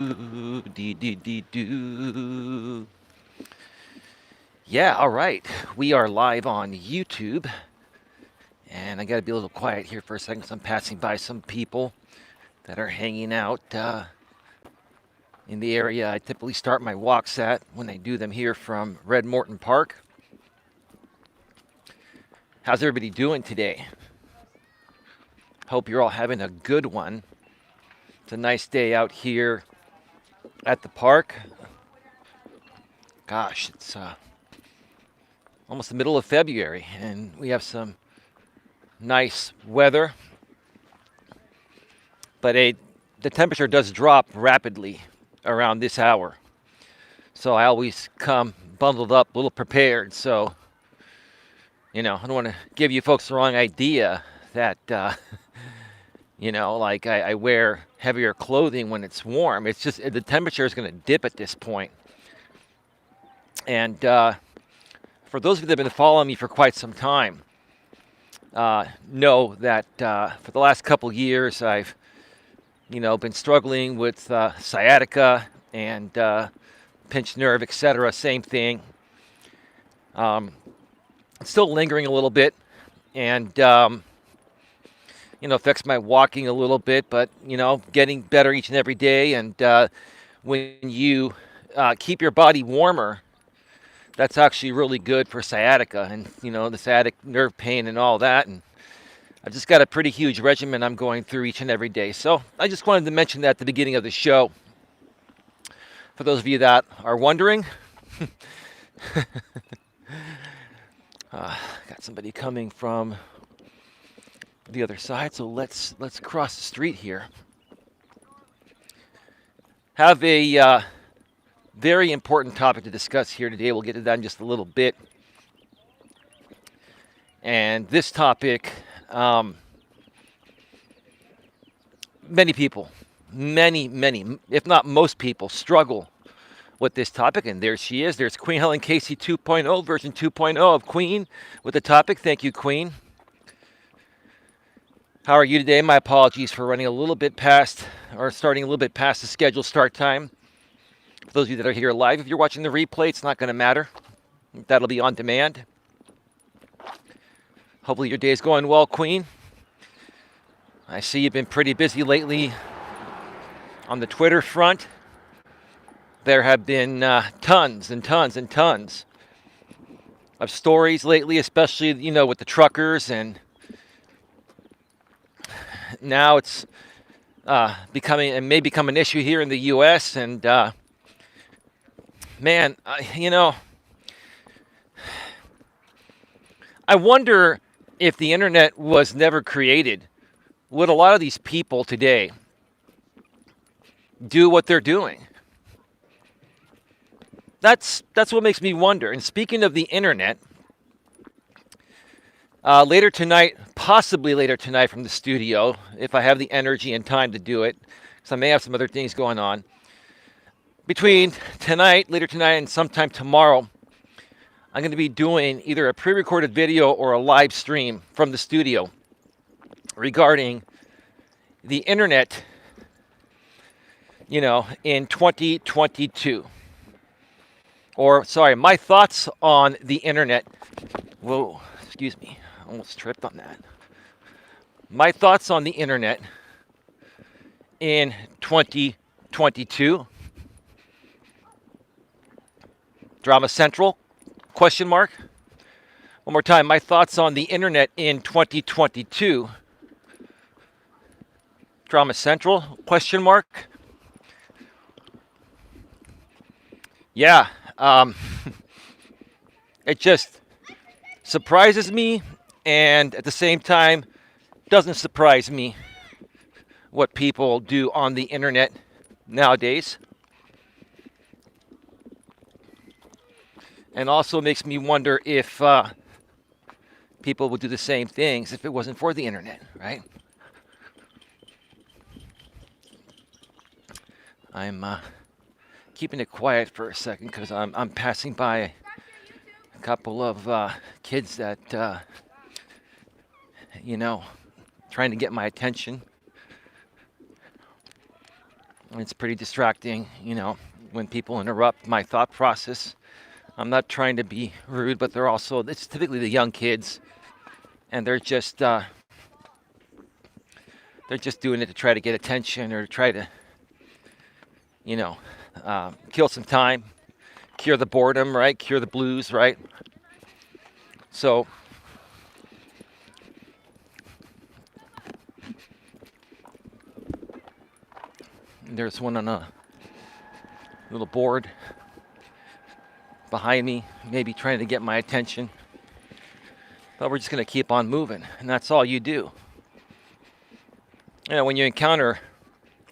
Dee, dee, dee, doo. Yeah, all right. We are live on YouTube, and I got to be a little quiet here for a second because I'm passing by some people that are hanging out in the area I typically start my walks at when I do them here from Red Morton Park. How's everybody doing today? Hope you're all having a good one. It's a nice day out here at the park. Gosh, it's almost the middle of February, and we have some nice weather. But the temperature does drop rapidly around this hour. So I always come bundled up, a little prepared. So, I don't want to give you folks the wrong idea that, like I wear heavier clothing when it's warm. It's just the temperature is going to dip at this point. And for those of you that have been following me for quite some time, know that for the last couple years I've been struggling with sciatica and pinched nerve, etc. Same thing. It's still lingering a little bit, and affects my walking a little bit. But getting better each and every day. And when you keep your body warmer, that's actually really good for sciatica and the sciatic nerve pain and all that. And I've just got a pretty huge regimen I'm going through each and every day. So I just wanted to mention that at the beginning of the show. For those of you that are wondering, got somebody coming from the other side, so let's cross the street here. Have a very important topic to discuss here today. We'll get to that in just a little bit. And this topic, many people, many, if not most people, struggle with this topic. And there she is. There's Queen Helen Casey 2.0, version 2.0 of Queen with the topic. Thank you, Queen. How are you today? My apologies for running a little bit past, or starting a little bit past the scheduled start time. For those of you that are here live, if you're watching the replay, it's not going to matter. That'll be on demand. Hopefully your day is going well, Queen. I see you've been pretty busy lately on the Twitter front. There have been tons and tons and tons of stories lately, especially, with the truckers. And now it's may become an issue here in the U.S. And, man, I wonder if the internet was never created, would a lot of these people today do what they're doing? That's what makes me wonder. And speaking of the internet, later tonight, possibly later tonight from the studio, if I have the energy and time to do it, because I may have some other things going on, between later tonight, and sometime tomorrow, I'm going to be doing either a pre-recorded video or a live stream from the studio regarding the internet, in 2022. Or, sorry, my thoughts on the internet. Whoa, excuse me, I almost tripped on that. My thoughts on the internet in 2022. Drama Central? Question mark. One more time. My thoughts on the internet in 2022. Drama Central? Question mark. Yeah. It just surprises me, and at the same time doesn't surprise me what people do on the internet nowadays. And also makes me wonder if people would do the same things if it wasn't for the internet, right? I'm keeping it quiet for a second because I'm passing by a couple of kids that, trying to get my attention. It's pretty distracting, when people interrupt my thought process. I'm not trying to be rude, but it's typically the young kids, and they're just doing it to try to get attention or to try to, you know, kill some time, cure the boredom, right? Cure the blues, right? So there's one on a little board behind me, maybe trying to get my attention. But we're just going to keep on moving, and that's all you do. When you encounter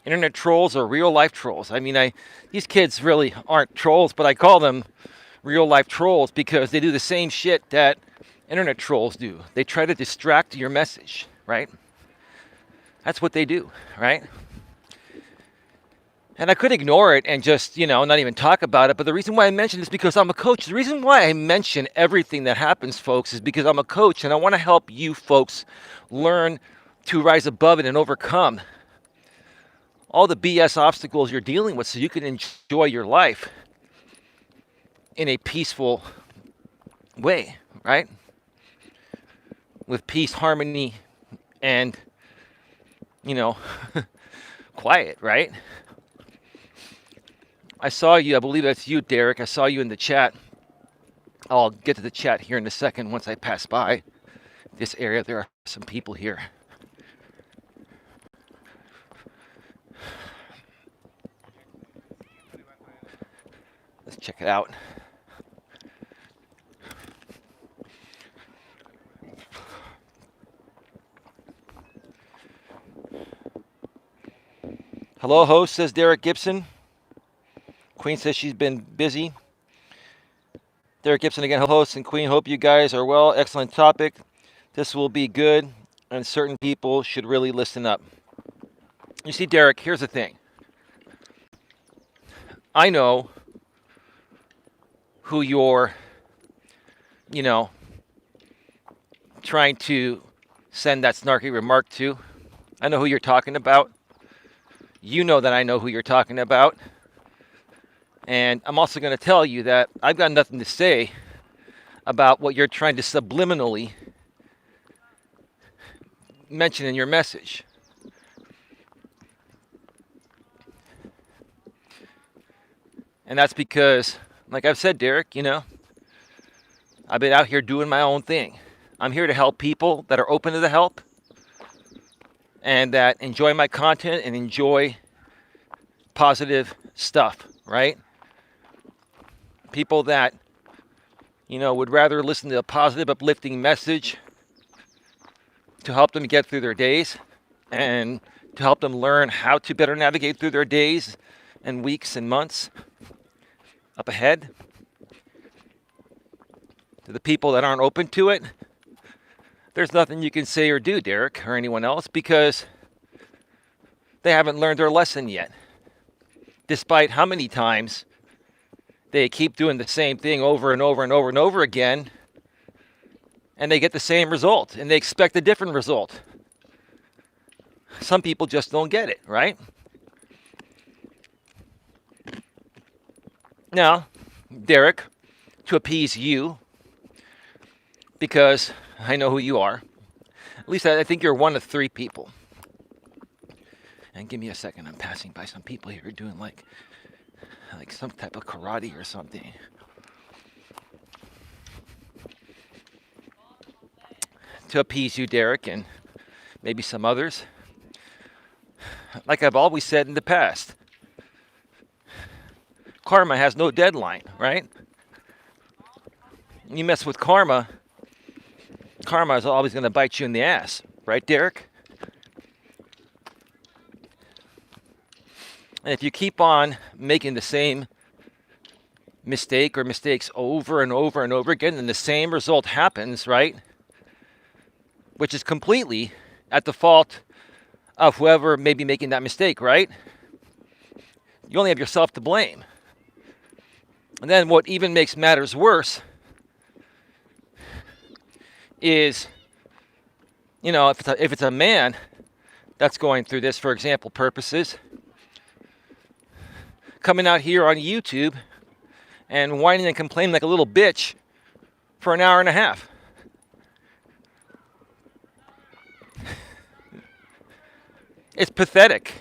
internet trolls or real life trolls, these kids really aren't trolls, but I call them real life trolls because they do the same shit that internet trolls do. They try to distract your message, right? That's what they do, right? And I could ignore it and just, not even talk about it. But the reason why I mention it is because I'm a coach. The reason why I mention everything that happens, folks, is because I'm a coach and I want to help you folks learn to rise above it and overcome all the BS obstacles you're dealing with so you can enjoy your life in a peaceful way, right? With peace, harmony, and, quiet, right? I saw you, I believe that's you, Derek. I saw you in the chat. I'll get to the chat here in a second once I pass by this area. There are some people here. Let's check it out. Hello, host, says Derek Gibson. Queen says she's been busy. Derek Gibson again, host and Queen. Hope you guys are well. Excellent topic. This will be good, and certain people should really listen up. You see, Derek, here's the thing. I know who you're, trying to send that snarky remark to. I know who you're talking about. You know that I know who you're talking about. And I'm also going to tell you that I've got nothing to say about what you're trying to subliminally mention in your message. And that's because, like I've said, Derek, I've been out here doing my own thing. I'm here to help people that are open to the help and that enjoy my content and enjoy positive stuff, right? People that, would rather listen to a positive, uplifting message to help them get through their days and to help them learn how to better navigate through their days and weeks and months up ahead. To the people that aren't open to it, there's nothing you can say or do, Derek, or anyone else, because they haven't learned their lesson yet. Despite how many times they keep doing the same thing over and over and over and over again, and they get the same result, and they expect a different result. Some people just don't get it, right? Now, Derek, to appease you, because I know who you are, at least I think you're one of three people. And give me a second, I'm passing by some people here doing like some type of karate or something. To appease you, Derek, and maybe some others, like I've always said in the past, karma has no deadline, right? You mess with karma, karma is always going to bite you in the ass, right, Derek? And if you keep on making the same mistake or mistakes over and over and over again, then the same result happens, right? Which is completely at the fault of whoever may be making that mistake, right? You only have yourself to blame. And then what even makes matters worse is, if it's a man that's going through this, for example purposes, coming out here on YouTube and whining and complaining like a little bitch for an hour and a half. It's pathetic.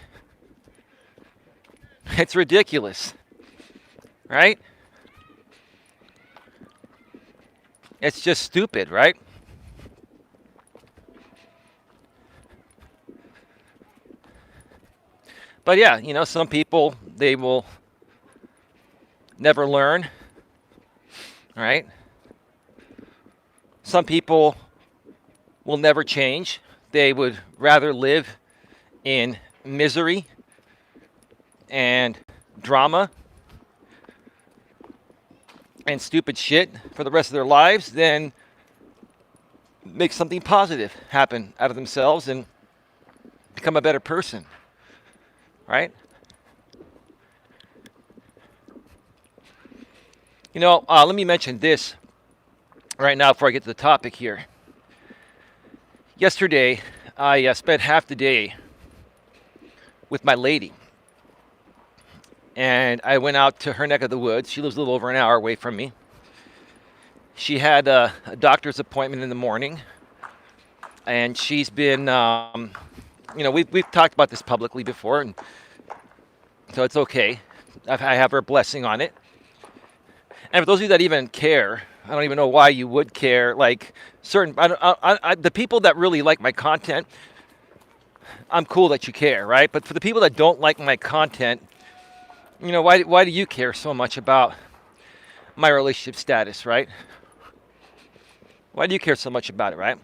It's ridiculous, right? It's just stupid, right? But yeah, some people, they will never learn, right? Some people will never change. They would rather live in misery and drama and stupid shit for the rest of their lives than make something positive happen out of themselves and become a better person, right? Let me mention this right now before I get to the topic here. Yesterday, I spent half the day with my lady. And I went out to her neck of the woods. She lives a little over an hour away from me. She had a doctor's appointment in the morning. And she's been, we've talked about this publicly before. And so it's okay. I have her blessing on it. And for those of you that even care, I don't even know why you would care. Like the people that really like my content, I'm cool that you care, right? But for the people that don't like my content, why do you care so much about my relationship status, right? Why do you care so much about it, right?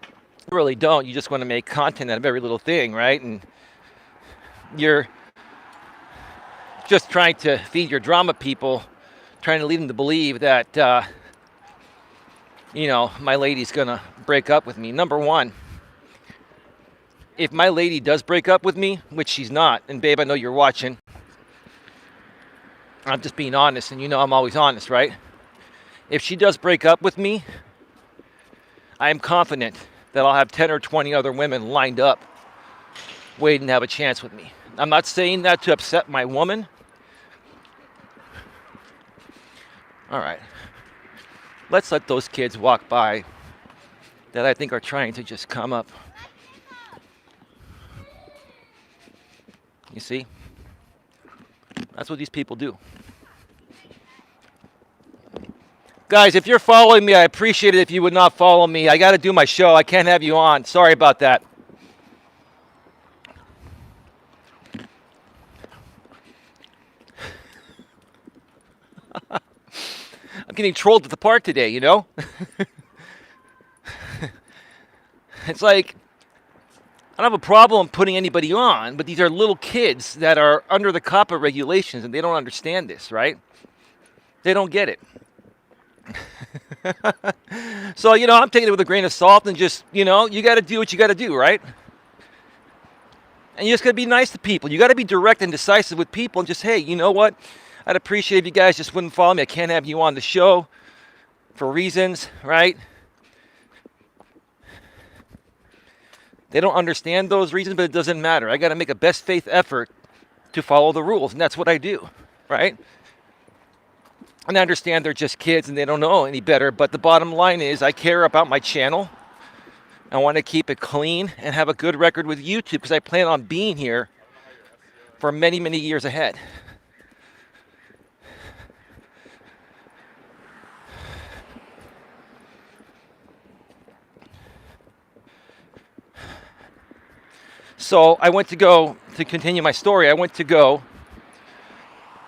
You really don't. You just want to make content out of every little thing, right? And you're just trying to feed your drama people, trying to lead them to believe that, my lady's going to break up with me. Number one, if my lady does break up with me, which she's not, and babe, I know you're watching, I'm just being honest, and I'm always honest, right? If she does break up with me, I am confident that I'll have 10 or 20 other women lined up waiting to have a chance with me. I'm not saying that to upset my woman. All right. Let's let those kids walk by that I think are trying to just come up. You see? That's what these people do. Guys, if you're following me, I appreciate it if you would not follow me. I got to do my show. I can't have you on. Sorry about that. I'm getting trolled at the park today, It's like, I don't have a problem putting anybody on, but these are little kids that are under the COPPA regulations, and they don't understand this, right? They don't get it. So, I'm taking it with a grain of salt and just, you got to do what you got to do, right? And you just got to be nice to people. You got to be direct and decisive with people and just, hey, you know what? I'd appreciate if you guys just wouldn't follow me. I can't have you on the show for reasons, right? They don't understand those reasons, but it doesn't matter. I got to make a best faith effort to follow the rules, and that's what I do, right? And I understand they're just kids and they don't know any better, but the bottom line is I care about my channel. I want to keep it clean and have a good record with YouTube because I plan on being here for many, many years ahead. So I went to continue my story, I went to go,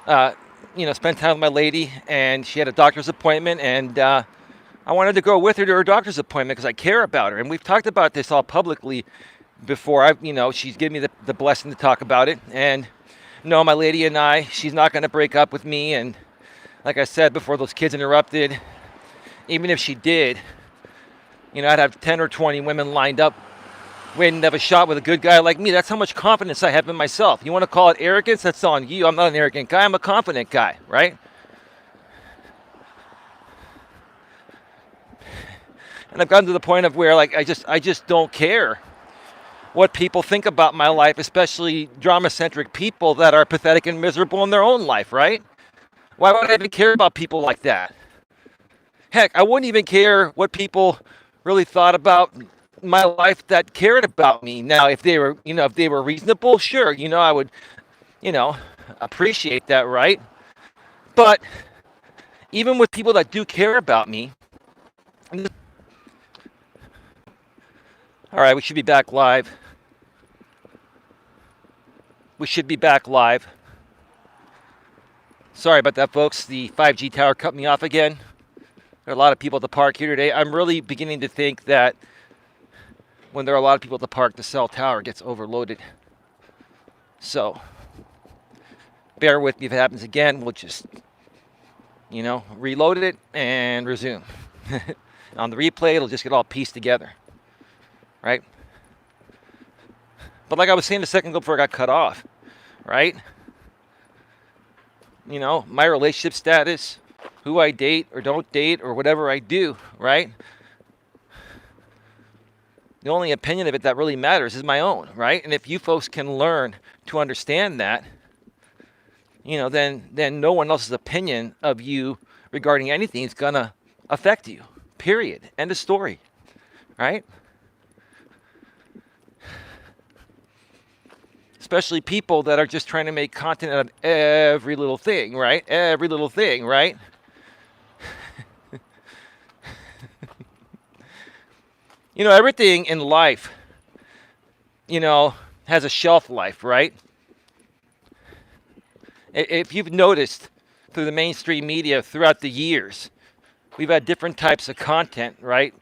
spend time with my lady, and she had a doctor's appointment, and I wanted to go with her to her doctor's appointment because I care about her. And we've talked about this all publicly before. She's given me the blessing to talk about it. And no, my lady and she's not going to break up with me. And like I said before those kids interrupted, even if she did, I'd have 10 or 20 women lined up waiting to have a shot with a good guy like me. That's how much confidence I have in myself. You want to call it arrogance? That's on you. I'm not an arrogant guy. I'm a confident guy, right? And I've gotten to the point of where I just don't care what people think about my life, especially drama-centric people that are pathetic and miserable in their own life, right? Why would I even care about people like that? Heck, I wouldn't even care what people really thought about my life that cared about me. Now, if they were, if they were reasonable, sure, I would, you know, appreciate that, right? But even with people that do care about me, all right, we should be back live. We should be back live. Sorry about that, folks. The 5G tower cut me off again. There are a lot of people at the park here today. I'm really beginning to think that when there are a lot of people at the park, the cell tower gets overloaded. So, bear with me if it happens again. We'll just, reload it and resume. On the replay, it'll just get all pieced together, right? But like I was saying a second ago before I got cut off, right? My relationship status, who I date or don't date or whatever I do, right? The only opinion of it that really matters is my own, right? And if you folks can learn to understand that, then no one else's opinion of you regarding anything is going to affect you, period. End of story, right? Especially people that are just trying to make content out of every little thing, right? Every little thing, right? Everything in life, has a shelf life, right? If you've noticed through the mainstream media throughout the years, we've had different types of content, right?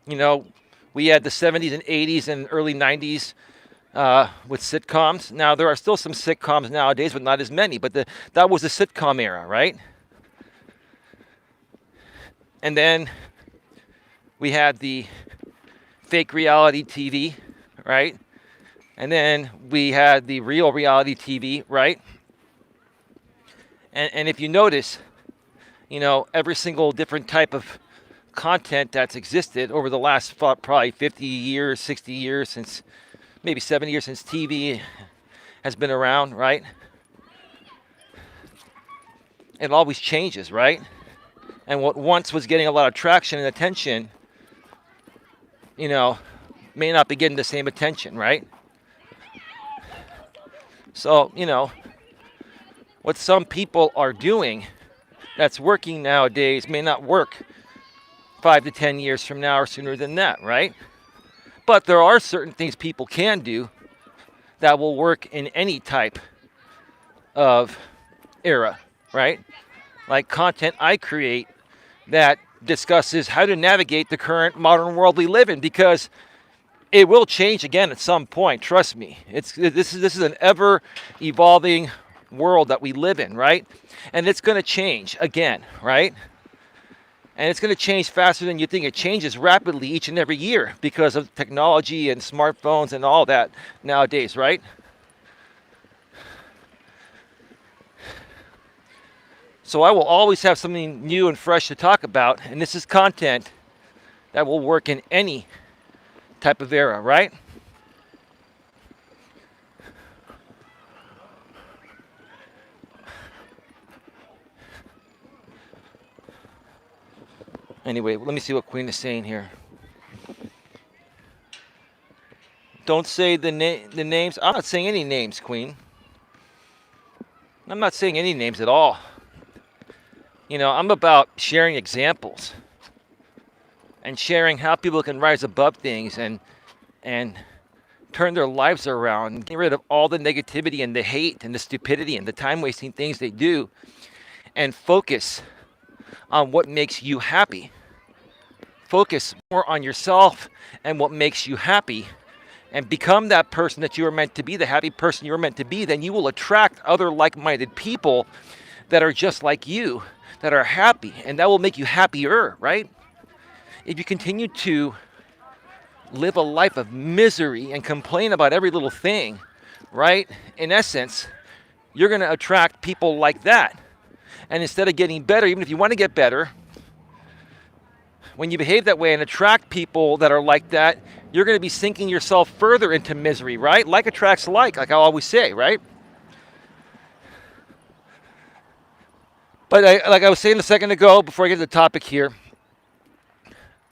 We had the 70s and 80s and early 90s with sitcoms. Now, there are still some sitcoms nowadays, but not as many. But that was the sitcom era, right? And then we had the fake reality TV, right? And then we had the real reality TV, right? And if you notice, every single different type of content that's existed over the last probably 50 years, 60 years, since maybe 70 years since TV has been around, right? It always changes, right? And what once was getting a lot of traction and attention, may not be getting the same attention, right? So, what some people are doing that's working nowadays may not work 5 to 10 years from now or sooner than that, right? But there are certain things people can do that will work in any type of era, right? Like content I create that discusses how to navigate the current modern world we live in, because it will change again at some point. Trust me. This is an ever evolving world that we live in, right? And it's going to change again, right? And it's going to change faster than you think. It changes rapidly each and every year because of technology and smartphones and all that nowadays, right? So I will always have something new and fresh to talk about, and this is content that will work in any type of era, right? Anyway, let me see what Queen is saying here. Don't say the names. I'm not saying any names, Queen. I'm not saying any names at all. I'm about sharing examples and sharing how people can rise above things and turn their lives around and get rid of all the negativity and the hate and the stupidity and the time-wasting things they do and focus on what makes you happy. Focus more on yourself and what makes you happy, and become that person that you are meant to be, the happy person you are meant to be. Then you will attract other like-minded people that are just like you, that are happy, and that will make you happier, right? If you continue to live a life of misery and complain about every little thing, right? In essence, you're going to attract people like that. And instead of getting better, even if you want to get better, when you behave that way and attract people that are like that, you're going to be sinking yourself further into misery, right? Like attracts like I always say, right? But like I was saying a second ago, before I get to the topic here,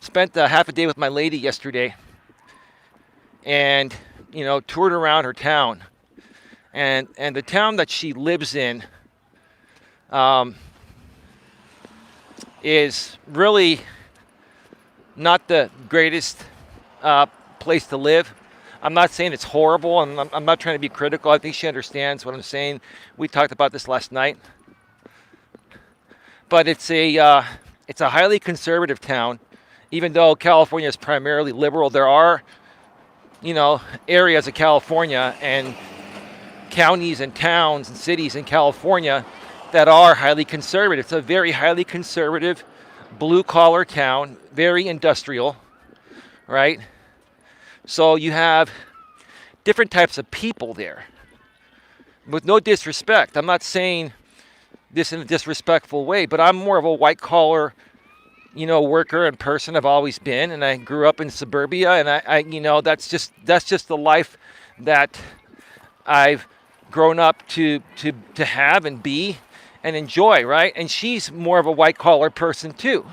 spent half a day with my lady yesterday, and toured around her town, and the town that she lives in um, is really not the greatest place to live. I'm not saying it's horrible, and I'm not trying to be critical. I think she understands what I'm saying. We talked about this last night, but it's a highly conservative town. Even though California is primarily liberal, there are areas of California and counties and towns and cities in California that are highly conservative. It's a very highly conservative, blue-collar town, very industrial, right? So you have different types of people there. With no disrespect, I'm not saying this in a disrespectful way, but I'm more of a white-collar, worker and person. I've always been, and I grew up in suburbia, and I that's just the life that I've grown up to have and be and enjoy, right? And she's more of a white-collar person too.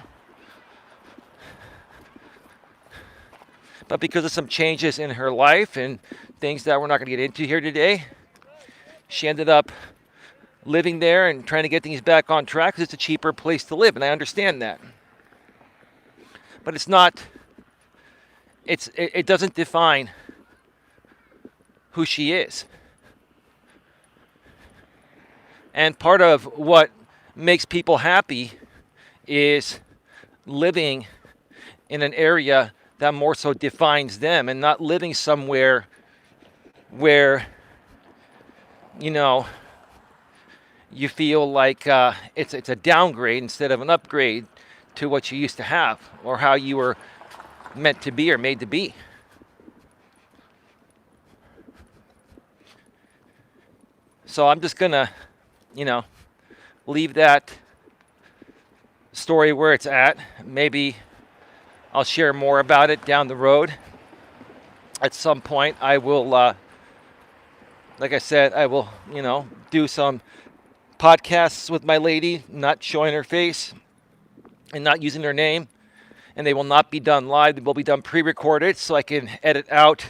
But because of some changes in her life and things that we're not going to get into here today, she ended up living there and trying to get things back on track because it's a cheaper place to live, and I understand that. But it's not, it doesn't define who she is. And part of what makes people happy is living in an area that more so defines them, and not living somewhere where, you feel like it's a downgrade instead of an upgrade to what you used to have or how you were meant to be or made to be. So I'm just gonna, leave that story where it's at. Maybe I'll share more about it down the road. At some point, I will, like I said, I will, do some podcasts with my lady, not showing her face and not using her name. And they will not be done live. They will be done pre-recorded so I can edit out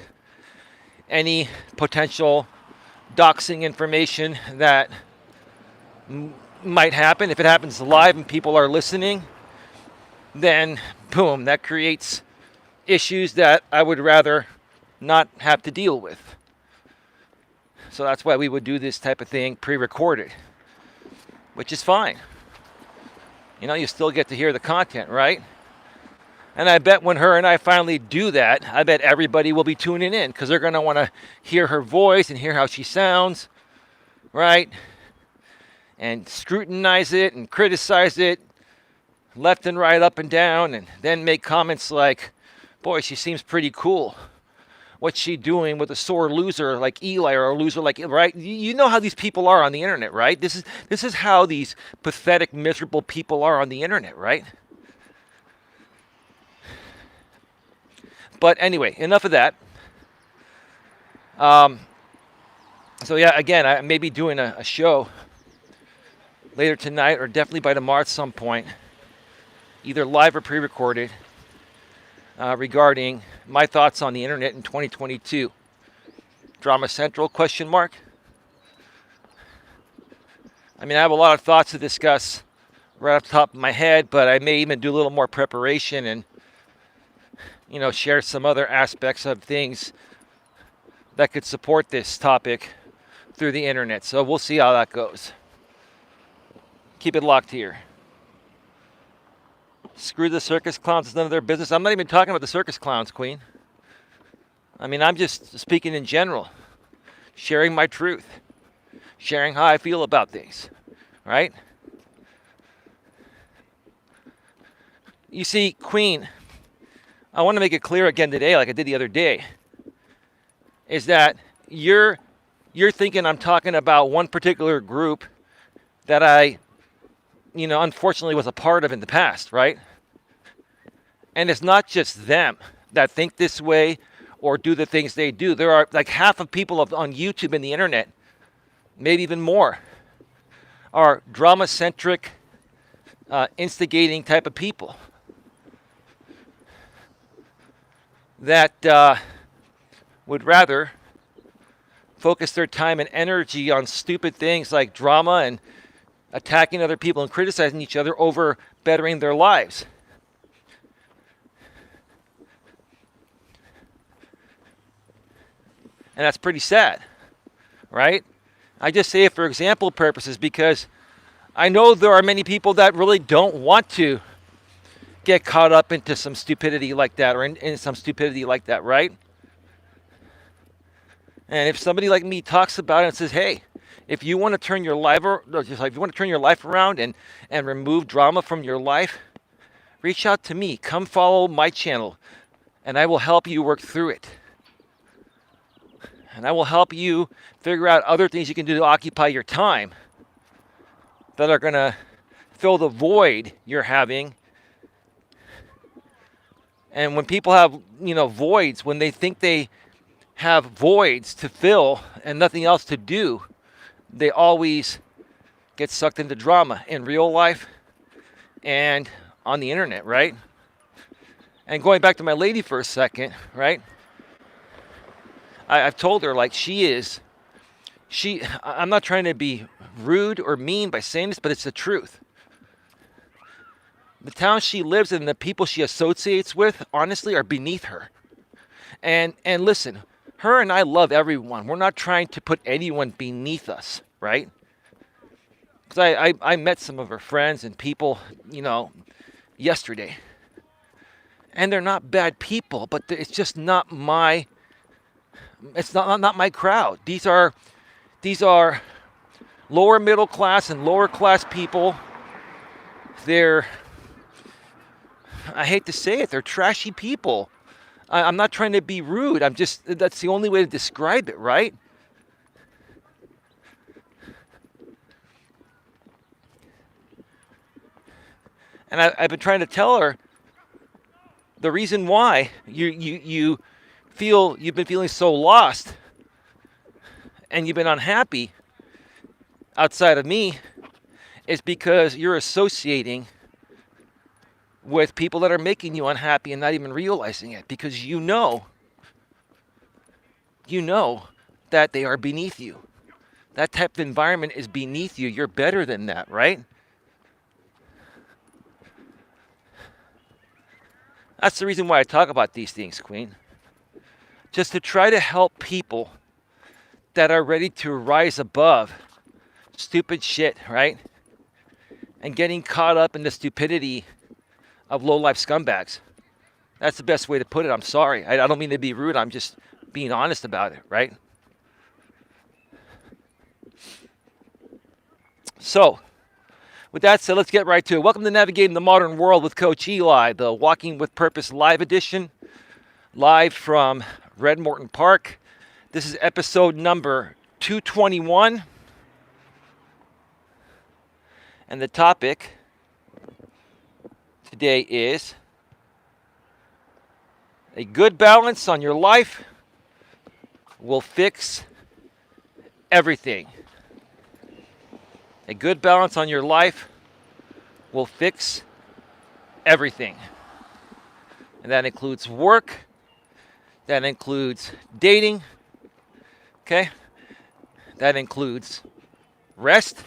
any potential doxing information that might happen. If it happens live and people are listening, then boom, that creates issues that I would rather not have to deal with. So that's why we would do this type of thing pre-recorded, which is fine. You still get to hear the content, right? And I bet when her and I finally do that, I bet everybody will be tuning in because they're going to want to hear her voice and hear how she sounds, right? And scrutinize it and criticize it left and right, up and down, and then make comments like, boy, she seems pretty cool. What's she doing with a sore loser like Eli or a loser like, right? You know how these people are on the internet, right? This is how these pathetic, miserable people are on the internet, right? But anyway, enough of that. So yeah, again, I may be doing a show later tonight or definitely by tomorrow at some point, either live or pre-recorded, regarding my thoughts on the internet in 2022. Drama Central, question mark? I mean, I have a lot of thoughts to discuss right off the top of my head, but I may even do a little more preparation and, share some other aspects of things that could support this topic through the internet. So we'll see how that goes. Keep it locked here. Screw the circus clowns, it's none of their business. I'm not even talking about the circus clowns, Queen. I mean, I'm just speaking in general, sharing my truth, sharing how I feel about things, right? You see, Queen, I want to make it clear again today, like I did the other day, is that you're thinking I'm talking about one particular group that I, unfortunately was a part of in the past, right? And it's not just them. that think this way or do the things they do. There are like half of people on YouTube and the internet, maybe even more, are drama-centric, instigating type of people that would rather focus their time and energy on stupid things like drama and attacking other people and criticizing each other over bettering their lives. And that's pretty sad, right? I just say it for example purposes because I know there are many people that really don't want to get caught up into some stupidity like that or in some stupidity like that, right? And if somebody like me talks about it and says, hey, if you want to turn your life around and remove drama from your life, reach out to me. Come follow my channel, and I will help you work through it. And I will help you figure out other things you can do to occupy your time that are going to fill the void you're having. And when people have, voids, when they think they have voids to fill and nothing else to do, they always get sucked into drama in real life and on the internet, right? And going back to my lady for a second, right? I've told her, like, I'm not trying to be rude or mean by saying this, but it's the truth. The town she lives in and the people she associates with, honestly, are beneath her. And listen, her and I love everyone. We're not trying to put anyone beneath us, right? Because I met some of her friends and people, yesterday. And they're not bad people, but it's just not my crowd. These are lower middle class and lower class people. I hate to say it, they're trashy people. I'm not trying to be rude. That's the only way to describe it, right? And I've been trying to tell her the reason why you've been feeling so lost and you've been unhappy outside of me is because you're associating with people that are making you unhappy and not even realizing it, because you know that they are beneath you. That type of environment is beneath you. You're better than that, right? That's the reason why I talk about these things, Queen. Just to try to help people that are ready to rise above stupid shit, right? And getting caught up in the stupidity of low-life scumbags. That's the best way to put it. I'm sorry. I don't mean to be rude. I'm just being honest about it, right? So, with that said, let's get right to it. Welcome to Navigating the Modern World with Coach Eli, the Walking with Purpose live edition, live from Red Morton Park. This is episode number 221. And the topic today is a good balance on your life will fix everything. A good balance on your life will fix everything. And that includes work, that includes dating, okay? That includes rest,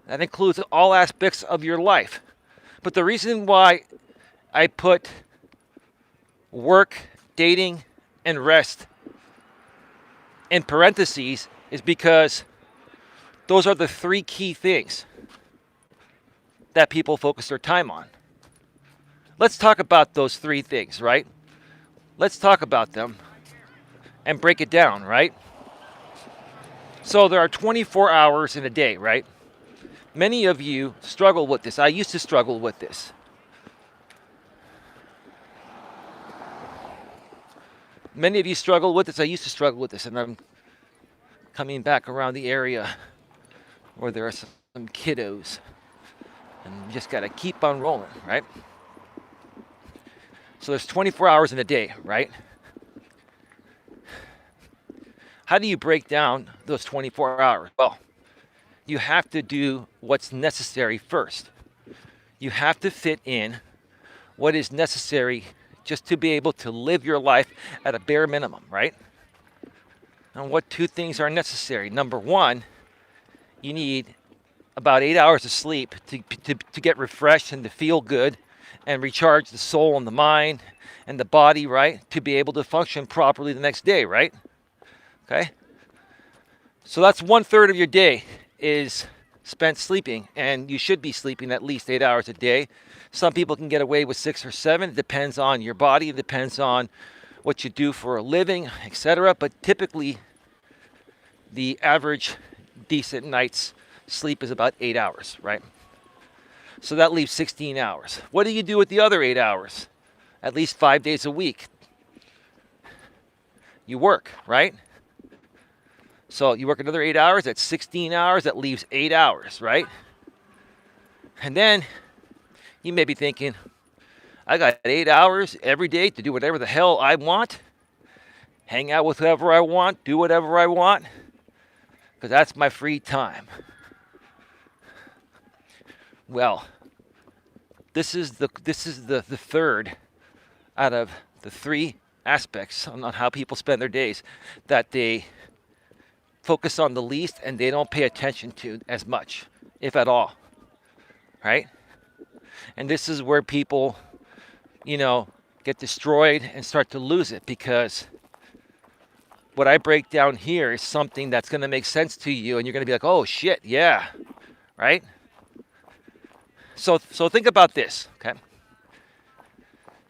that includes all aspects of your life. But the reason why I put work, dating, and rest in parentheses is because those are the three key things that people focus their time on. Let's talk about those three things, right? Let's talk about them and break it down, right? So there are 24 hours in a day, right? Many of you struggle with this. I used to struggle with this. Many of you struggle with this. I used to struggle with this. And I'm coming back around the area where there are some kiddos. And you just got to keep on rolling, right? So there's 24 hours in a day, right? How do you break down those 24 hours? Well, you have to do what's necessary first. You have to fit in what is necessary just to be able to live your life at a bare minimum, right? And what two things are necessary? Number one, you need about 8 hours of sleep to get refreshed and to feel good and recharge the soul and the mind and the body, right? To be able to function properly the next day, right? Okay? So that's 1/3 of your day is spent sleeping, and you should be sleeping at least 8 hours a day. Some people can get away with 6 or 7. It depends on your body. It depends on what you do for a living, etc. But typically, the average decent night's sleep is about 8 hours, right? So that leaves 16 hours. What do you do with the other 8 hours? At least 5 days a week. You work, right? So you work another 8 hours, that's 16 hours, that leaves 8 hours, right? And then you may be thinking, I got 8 hours every day to do whatever the hell I want, hang out with whoever I want, do whatever I want, because that's my free time. Well, this is the third out of the 3 aspects on how people spend their days that they focus on the least and they don't pay attention to as much, if at all, right? And this is where people, get destroyed and start to lose it, because what I break down here is something that's going to make sense to you, and you're going to be like, oh shit, yeah, right? So think about this, okay?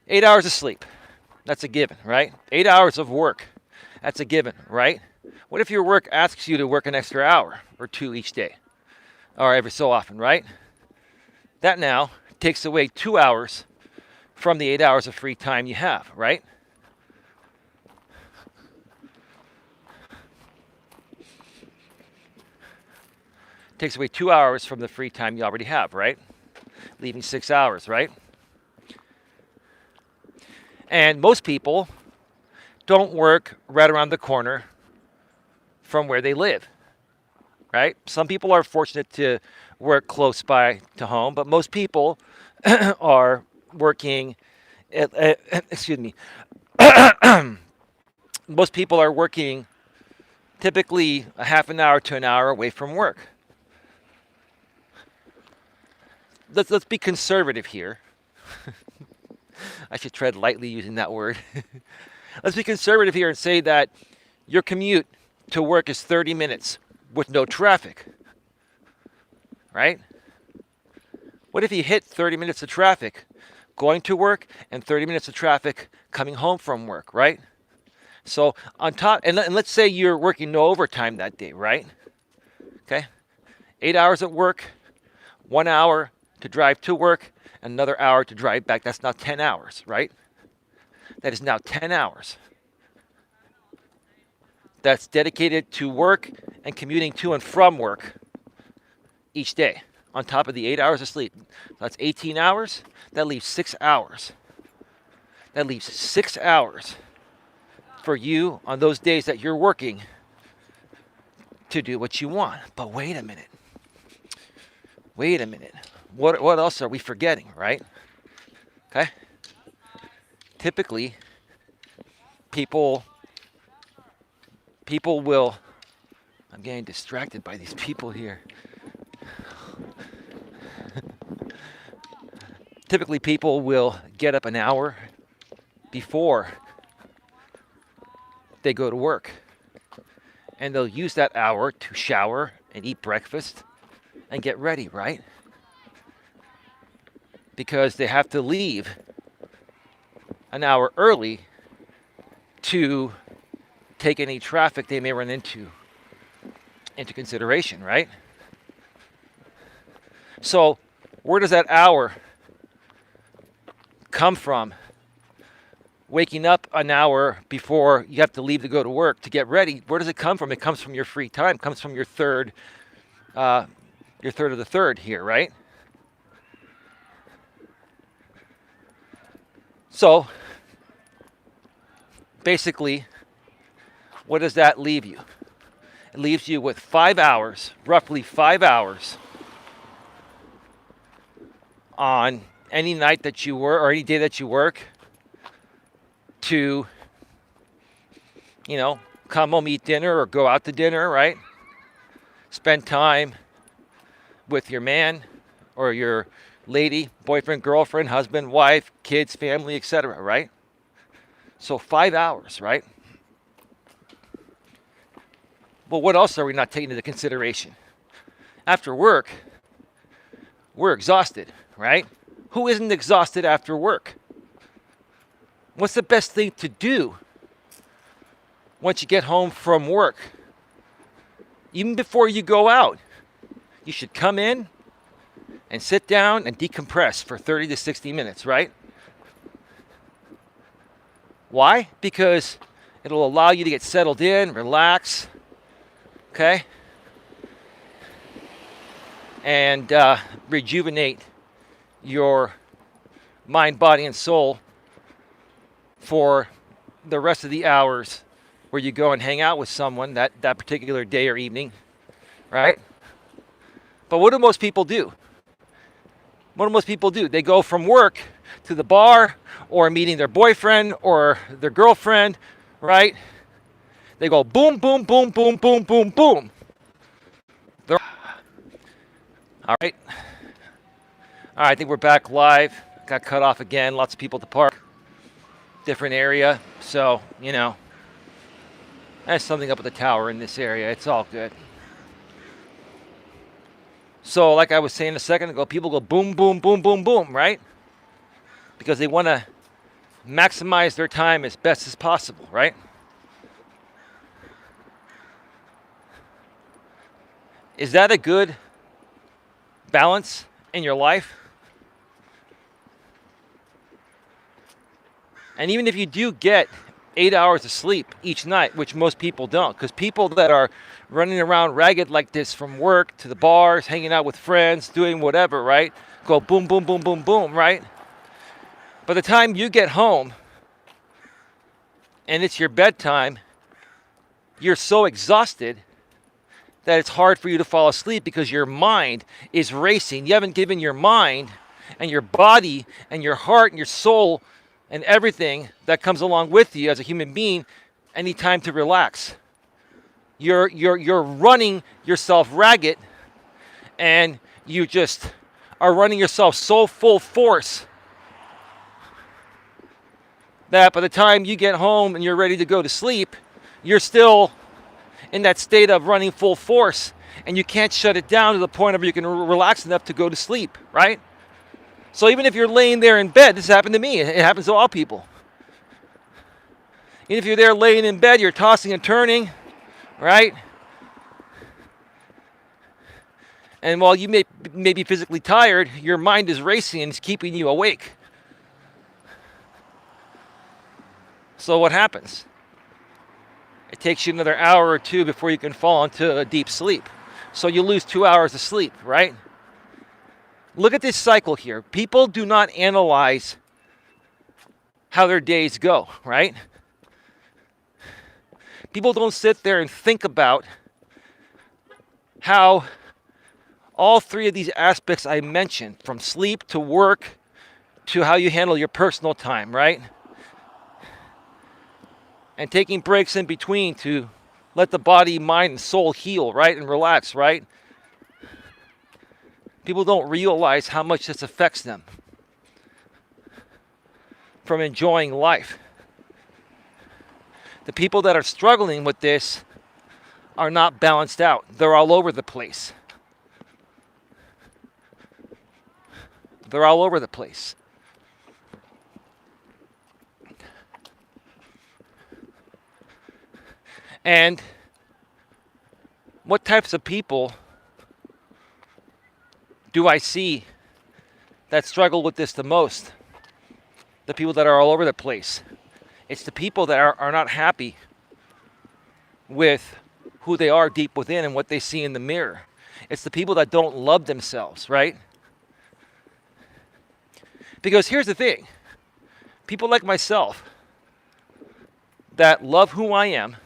8 hours of sleep, that's a given, right? 8 hours of work, that's a given, right? What if your work asks you to work an extra hour or 2 each day, or every so often, right? That now takes away 2 hours from the 8 hours of free time you have, right? Takes away 2 hours from the free time you already have, right? Leaving 6 hours, right? And most people don't work right around the corner from where they live, right? Some people are fortunate to work close by to home, but most people are working, excuse me, most people are working typically a half an hour to an hour away from work. Let's be conservative here. I should tread lightly using that word. Let's be conservative here and say that your commute to work is 30 minutes with no traffic, right? What if you hit 30 minutes of traffic going to work and 30 minutes of traffic coming home from work, right? So on top, and let's say you're working no overtime that day, right? Okay, 8 hours at work, 1 hour to drive to work, another hour to drive back. That's now 10 hours, right? That is now 10 hours. That's dedicated to work and commuting to and from work each day, on top of the 8 hours of sleep. That's 18 hours. That leaves 6 hours. That leaves 6 hours for you on those days that you're working to do what you want. But wait a minute. Wait a minute. What else are we forgetting, right? Okay? Typically, people will, I'm getting distracted by these people here. Typically, people will get up an hour before they go to work. And they'll use that hour to shower and eat breakfast and get ready, right? Because they have to leave an hour early to take any traffic they may run into consideration, right? So where does that hour come from? Waking up an hour before you have to leave to go to work to get ready. Where does it come from? It comes from your free time. It comes from your third of the third here, right? So basically, what does that leave you? It leaves you with 5 hours, roughly 5 hours, on any night that you work or any day that you work to, come home, eat dinner, or go out to dinner, right? Spend time with your man or your lady, boyfriend, girlfriend, husband, wife, kids, family, etc., right? So 5 hours, right? Well, what else are we not taking into consideration? After work, we're exhausted, right? Who isn't exhausted after work? What's the best thing to do once you get home from work? Even before you go out, you should come in and sit down and decompress for 30 to 60 minutes, right? Why? Because it'll allow you to get settled in, relax, okay? And rejuvenate your mind, body, and soul for the rest of the hours where you go and hang out with someone that particular day or evening, right? But what do most people do? What do most people do? They go from work to the bar or meeting their boyfriend or their girlfriend, right? They go boom, boom, boom, boom, boom, boom, boom. All right. I think we're back live. Got cut off again. Lots of people at the park. Different area. So, there's something up at the tower in this area. It's all good. So, like I was saying a second ago, people go boom, boom, boom, boom, boom, right? Because they want to maximize their time as best as possible, right? Is that a good balance in your life? And even if you do get 8 hours of sleep each night, which most people don't, because people that are running around ragged like this from work to the bars, hanging out with friends, doing whatever, right? Go boom, boom, boom, boom, boom, right? By the time you get home and it's your bedtime, you're so exhausted that it's hard for you to fall asleep because your mind is racing. You haven't given your mind and your body and your heart and your soul and everything that comes along with you as a human being any time to relax. You're running yourself ragged, and you just are running yourself so full force that by the time you get home and you're ready to go to sleep, you're still in that state of running full force, and you can't shut it down to the point where you can relax enough to go to sleep, right? So even if you're laying there in bed, this happened to me, it happens to all people. Even if you're there laying in bed, you're tossing and turning, right? And while you may be physically tired, your mind is racing and it's keeping you awake. So what happens? It takes you another hour or two before you can fall into a deep sleep. So you lose 2 hours of sleep, right? Look at this cycle here. People do not analyze how their days go, right? People don't sit there and think about how all three of these aspects I mentioned, from sleep to work to how you handle your personal time, right? And taking breaks in between to let the body, mind, and soul heal, right? And relax, right? People don't realize how much this affects them from enjoying life. The people that are struggling with this are not balanced out. They're all over the place. They're all over the place. And what types of people do I see that struggle with this the most? The people that are all over the place. It's the people that are not happy with who they are deep within and what they see in the mirror. It's the people that don't love themselves, right? Because here's the thing. People like myself that love who I am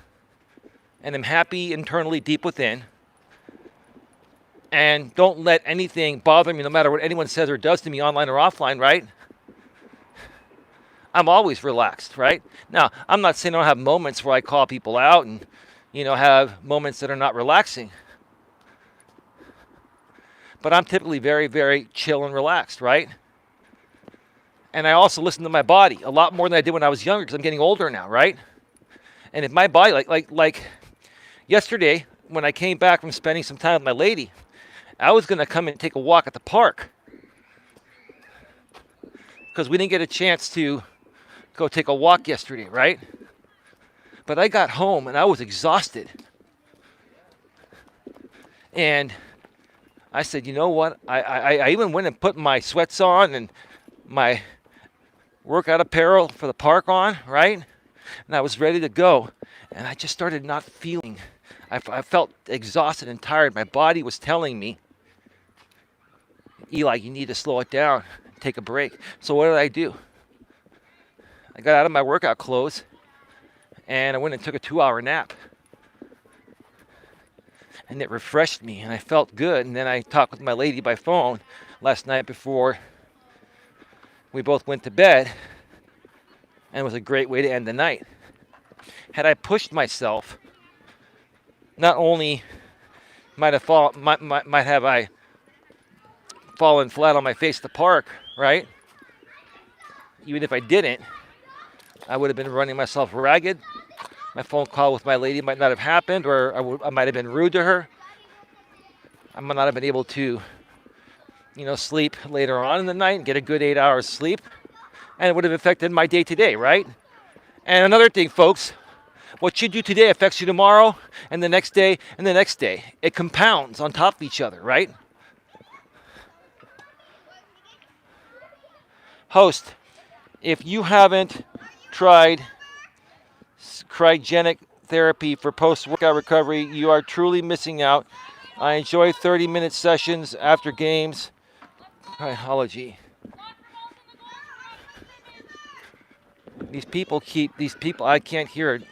and am happy internally deep within and don't let anything bother me no matter what anyone says or does to me online or offline, right? I'm always relaxed, right? Now, I'm not saying I don't have moments where I call people out and, have moments that are not relaxing. But I'm typically very, very chill and relaxed, right? And I also listen to my body a lot more than I did when I was younger because I'm getting older now, right? And if my body, like yesterday when I came back from spending some time with my lady, I was going to come and take a walk at the park because we didn't get a chance to go take a walk yesterday, right? But I got home and I was exhausted. And I said, you know what? I even went and put my sweats on and my workout apparel for the park on, right? And I was ready to go. And I just started not feeling, I felt exhausted and tired. My body was telling me, Eli, you need to slow it down, take a break. So what did I do? I got out of my workout clothes and I went and took a 2-hour nap. And it refreshed me and I felt good. And then I talked with my lady by phone last night before we both went to bed. And it was a great way to end the night. Had I pushed myself, not only might have I fallen flat on my face at the park, right? Even if I didn't, I would have been running myself ragged. My phone call with my lady might not have happened, or I might have been rude to her. I might not have been able to, sleep later on in the night and get a good 8 hours sleep. And it would have affected my day today, right? And another thing, folks, what you do today affects you tomorrow and the next day and the next day. It compounds on top of each other, right? Host, if you haven't tried cryogenic therapy for post-workout recovery, you are truly missing out. I enjoy 30-minute sessions after games. Cryology. These people, I can't hear it.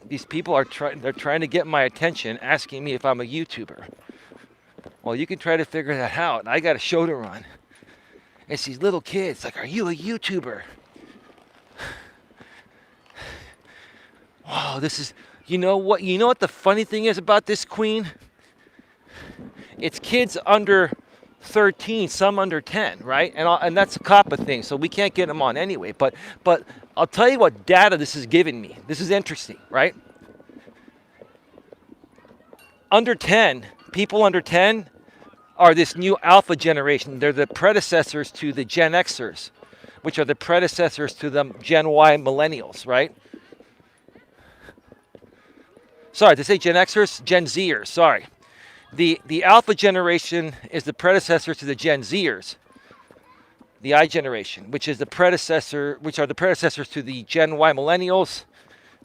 These people they're trying to get my attention, asking me if I'm a YouTuber. Well, you can try to figure that out. I got a show to run. It's these little kids, like, are you a YouTuber? Wow, this is, you know what the funny thing is about this queen? It's kids under 13, some under 10, right? And that's a COPPA thing, so we can't get them on anyway. But I'll tell you what data this is giving me. This is interesting, right? People under 10 are this new alpha generation. They're the predecessors to the Gen Xers, which are the predecessors to the Gen Y millennials, right? Sorry, did I say Gen Xers? Gen Zers, sorry. The alpha generation is the predecessor to the Gen Zers, the I generation, which are the predecessors to the Gen Y millennials.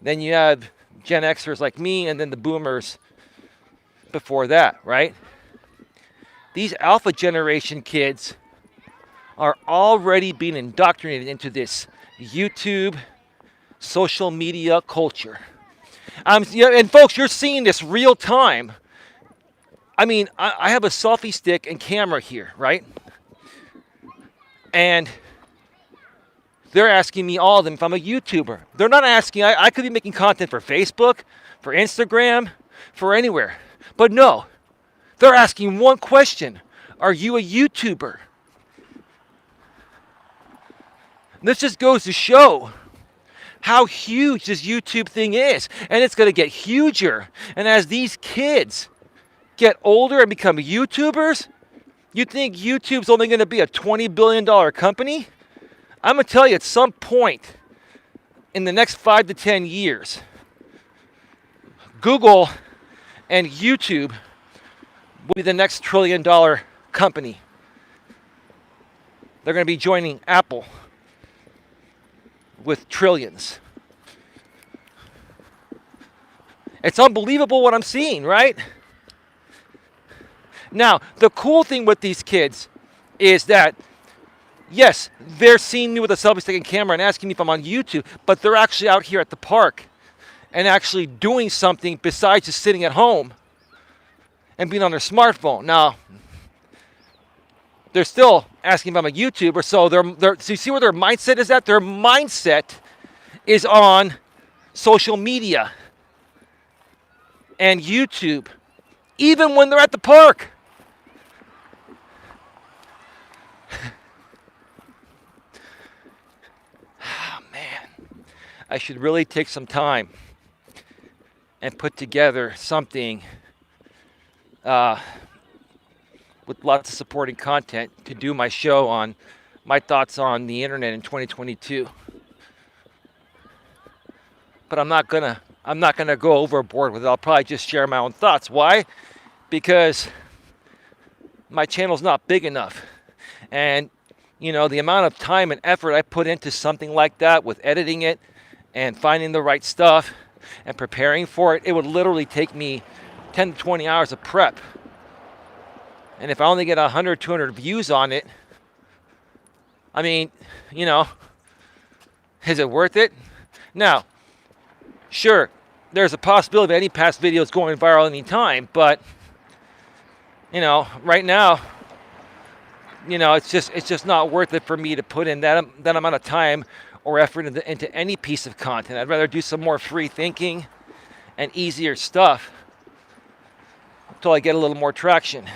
Then you have Gen Xers like me, and then the boomers before that, right? These alpha generation kids are already being indoctrinated into this YouTube, social media culture. And folks, you're seeing this real time. I mean, I have a selfie stick and camera here, right? And they're asking me, all of them, if I'm a YouTuber. They're not asking, I could be making content for Facebook, for Instagram, for anywhere. But no, they're asking one question: are you a YouTuber? This just goes to show how huge this YouTube thing is. And it's going to get huger. And as these kids get older and become YouTubers, you think YouTube's only going to be a $20 billion company? I'm going to tell you, at some point in the next 5 to 10 years, Google and YouTube will be the next $1 trillion company. They're going to be joining Apple with trillions. It's unbelievable what I'm seeing, right? Now, the cool thing with these kids is that Yes, they're seeing me with a selfie stick and camera and asking me if I'm on YouTube, but they're actually out here at the park and actually doing something besides just sitting at home and being on their smartphone. Now, they're still asking if I'm a YouTuber, so so you see where their mindset is at? Their mindset is on social media and YouTube, even when they're at the park. Oh, man, I should really take some time and put together something with lots of supporting content to do my show on my thoughts on the internet in 2022. But I'm not gonna go overboard with it. I'll probably just share my own thoughts. Why? Because my channel's not big enough. And the amount of time and effort I put into something like that with editing it and finding the right stuff and preparing for it, it would literally take me 10 to 20 hours of prep. And if I only get 100, 200 views on it, I mean, is it worth it? Now, sure, there's a possibility of any past videos going viral anytime, but, right now, it's just not worth it for me to put in that amount of time or effort into any piece of content. I'd rather do some more free thinking and easier stuff until I get a little more traction.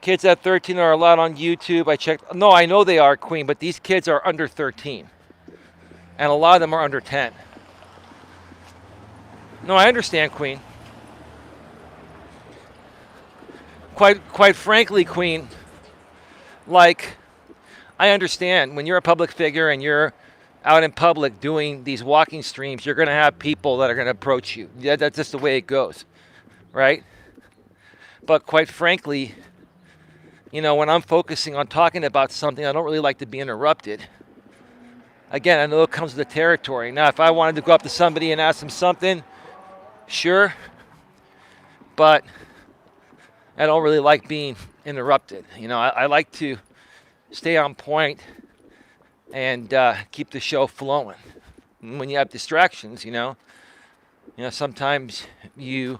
Kids at 13 are allowed on YouTube. I checked. No, I know they are, Queen, but these kids are under 13. And a lot of them are under 10. No, I understand, Queen. Quite frankly, Queen, like, I understand when you're a public figure and you're out in public doing these walking streams, you're going to have people that are going to approach you. Yeah, that's just the way it goes, right? But quite frankly, when I'm focusing on talking about something, I don't really like to be interrupted. Again, I know it comes with the territory. Now, if I wanted to go up to somebody and ask them something, sure, but I don't really like being interrupted. I like to stay on point and keep the show flowing. And when you have distractions, sometimes you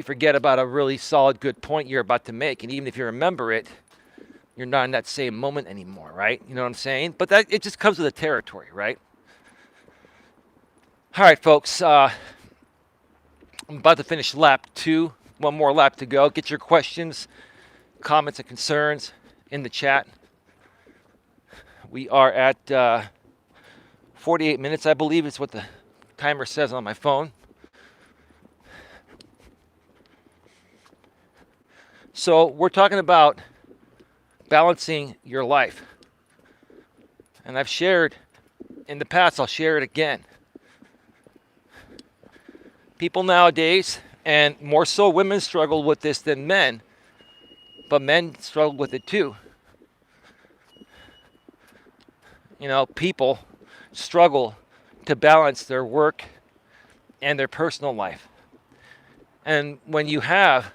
forget about a really solid, good point you're about to make, and even if you remember it, you're not in that same moment anymore, right? You know what I'm saying? But it just comes with the territory, right? All right, folks. I'm about to finish lap 2. One more lap to go. Get your questions, comments, and concerns in the chat. We are at 48 minutes, I believe is what the timer says on my phone. So we're talking about balancing your life. And I've shared in the past, I'll share it again. People nowadays, and more so women, struggle with this than men, but men struggle with it too. People struggle to balance their work and their personal life. And when you have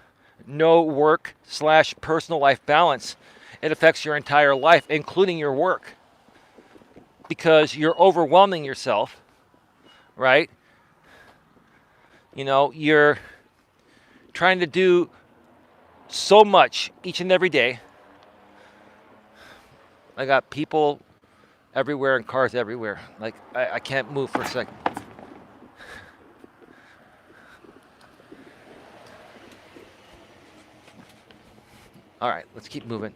no work/personal life balance, it affects your entire life, including your work, because you're overwhelming yourself, right? You're trying to do so much each and every day. I got people everywhere and cars everywhere. Like, I can't move for a second. All right, let's keep moving.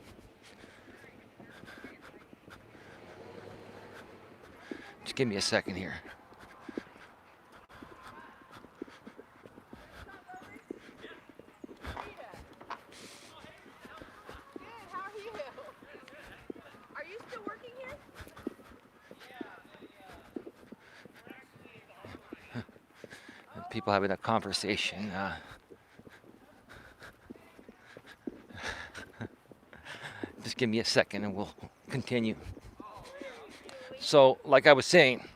Just give me a second here. People having a conversation. Just give me a second and we'll continue. So, like I was saying,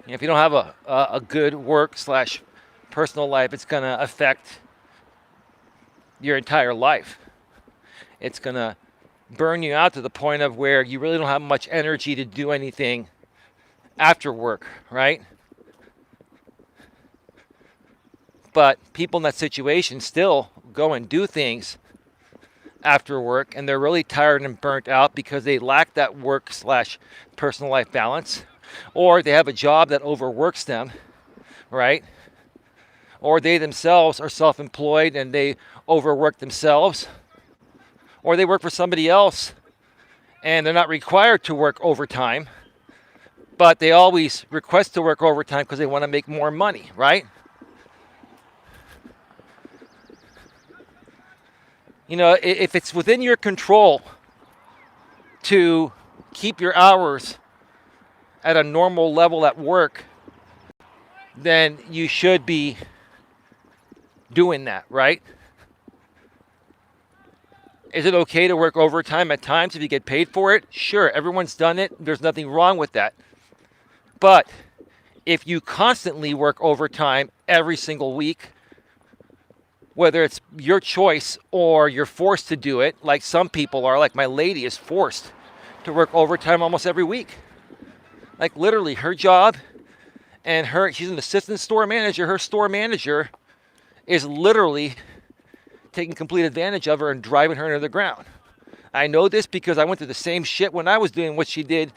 if you don't have a good work/personal life, it's going to affect your entire life. It's going to burn you out to the point of where you really don't have much energy to do anything after work, right? But people in that situation still go and do things after work, and they're really tired and burnt out because they lack that work/personal life balance, or they have a job that overworks them, right? Or they themselves are self-employed and they overwork themselves, or they work for somebody else and they're not required to work overtime, but they always request to work overtime because they want to make more money, right? You know, if it's within your control to keep your hours at a normal level at work, then you should be doing that, right? Is it okay to work overtime at times if you get paid for it? Sure, everyone's done it. There's nothing wrong with that. But if you constantly work overtime every single week, whether it's your choice or you're forced to do it, like some people are, like my lady is forced to work overtime almost every week. Like literally her job, and she's an assistant store manager. Her store manager is literally taking complete advantage of her and driving her into the ground. I know this because I went through the same shit when I was doing what she did,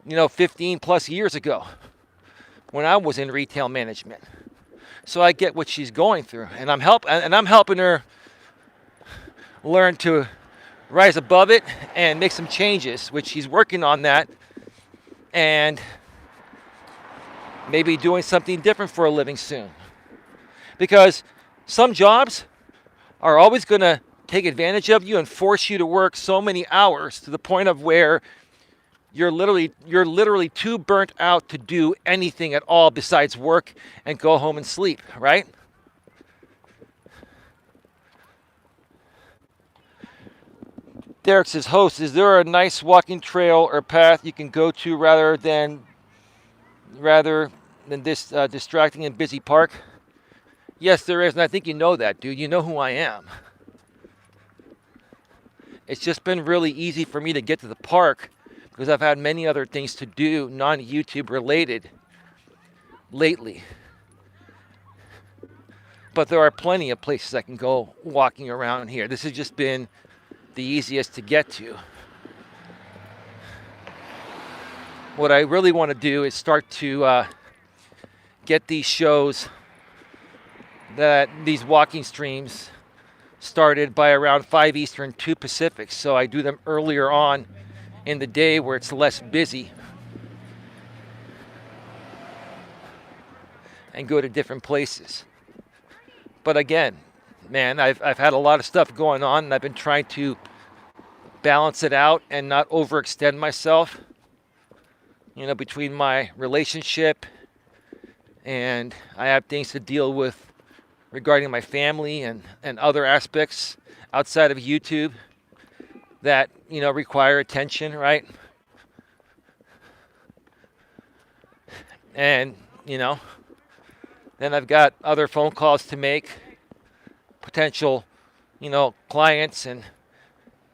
15 plus years ago when I was in retail management. So I get what she's going through, and I'm helping her learn to rise above it and make some changes, which she's working on that, and maybe doing something different for a living soon. Because some jobs are always going to take advantage of you and force you to work so many hours to the point of where you're literally too burnt out to do anything at all besides work and go home and sleep, right? Derek says, host, is there a nice walking trail or path you can go to rather than this distracting and busy park? Yes, there is, and I think you know that, dude. You know who I am. It's just been really easy for me to get to the park because I've had many other things to do, non-YouTube related, lately. But there are plenty of places I can go walking around here. This has just been the easiest to get to. What I really want to do is start to get these shows, these walking streams, started by around 5 Eastern, 2 Pacific. So I do them earlier on in the day where it's less busy, and go to different places. But again, man, I've had a lot of stuff going on, and I've been trying to balance it out and not overextend myself, between my relationship and I have things to deal with regarding my family and other aspects outside of YouTube that, require attention, right? And, then I've got other phone calls to make, potential, clients and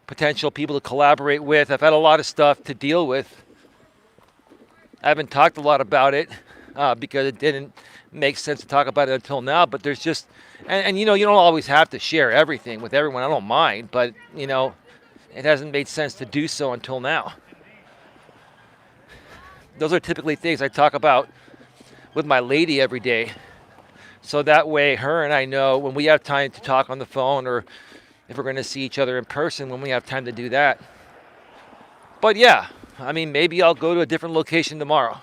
potential people to collaborate with. I've had a lot of stuff to deal with. I haven't talked a lot about it because it didn't make sense to talk about it until now, but there's just, and you don't always have to share everything with everyone. I don't mind, but, it hasn't made sense to do so until now. Those are typically things I talk about with my lady every day. So that way her and I know when we have time to talk on the phone, or if we're going to see each other in person, when we have time to do that. But yeah, maybe I'll go to a different location tomorrow.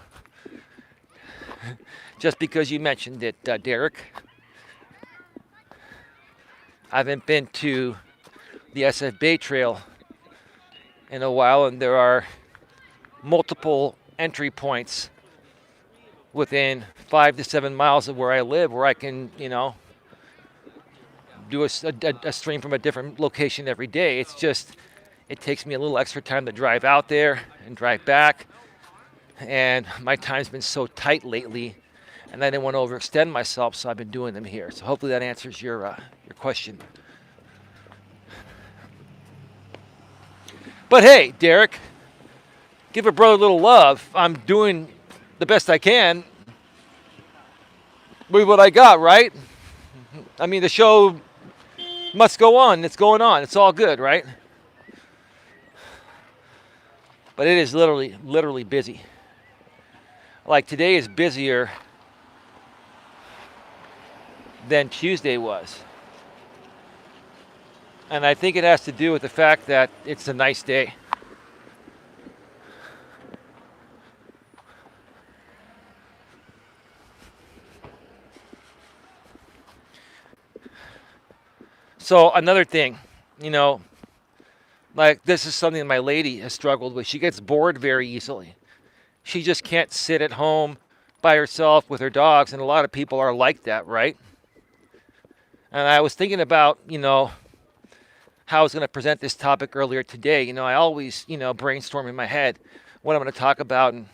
Just because you mentioned it, Derek. I haven't been to the SF Bay Trail in a while, and there are multiple entry points within 5 to 7 miles of where I live where I can, do a stream from a different location every day. It's just, it takes me a little extra time to drive out there and drive back. And my time's been so tight lately, and I didn't want to overextend myself, so I've been doing them here. So hopefully that answers your question. But hey, Derek, give a brother a little love. I'm doing the best I can with what I got, right? I mean, the show must go on. It's going on. It's all good, right? But it is literally busy. Like today is busier than Tuesday was. And I think it has to do with the fact that it's a nice day. So another thing, you know, like this is something my lady has struggled with. She gets bored very easily. She just can't sit at home by herself with her dogs, and a lot of people are like that, right? And I was thinking about, how I was going to present this topic earlier today. I always, brainstorm in my head what I'm going to talk about and,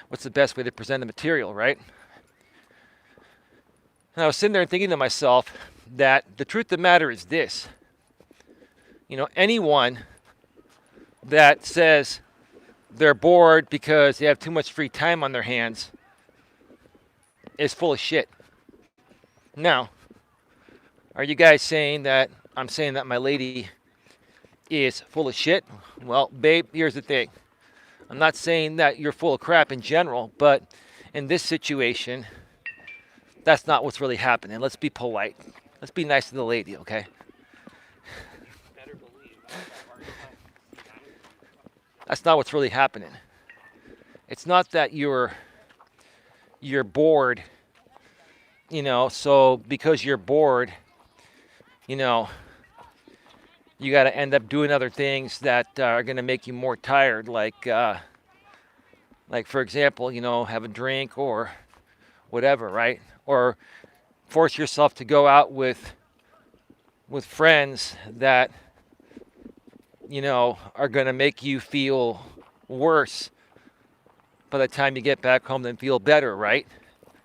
what's the best way to present the material, right? And I was sitting there thinking to myself that the truth of the matter is this. Anyone that says they're bored because they have too much free time on their hands is full of shit. Now, are you guys saying that I'm saying that my lady is full of shit? Well, babe, here's the thing. I'm not saying that you're full of crap in general, but in this situation, that's not what's really happening. Let's be polite. Let's be nice to the lady, okay? That's not what's really happening. It's not that you're bored, so because you're bored, you got to end up doing other things that are going to make you more tired, like for example, have a drink or whatever, right? Or force yourself to go out with friends that are going to make you feel worse by the time you get back home than feel better, right?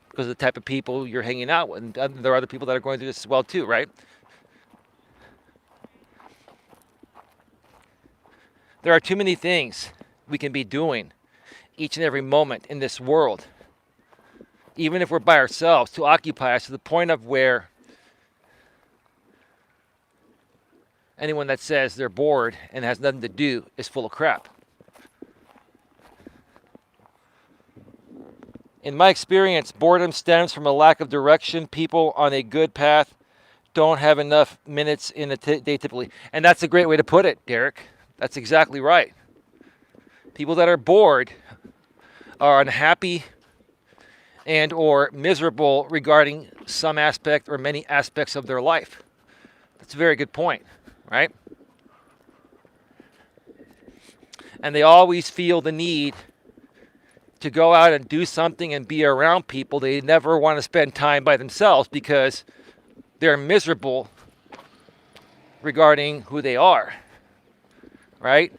Because of the type of people you're hanging out with. And there are other people that are going through this as well too, right? There are too many things we can be doing each and every moment in this world, even if we're by ourselves, to occupy us to the point of where anyone that says they're bored and has nothing to do is full of crap. In my experience, boredom stems from a lack of direction. People on a good path don't have enough minutes in a day typically. And that's a great way to put it, Derek. That's exactly right. People that are bored are unhappy and or miserable regarding some aspect or many aspects of their life. That's a very good point, right? And they always feel the need to go out and do something and be around people. They never want to spend time by themselves because they're miserable regarding who they are, right?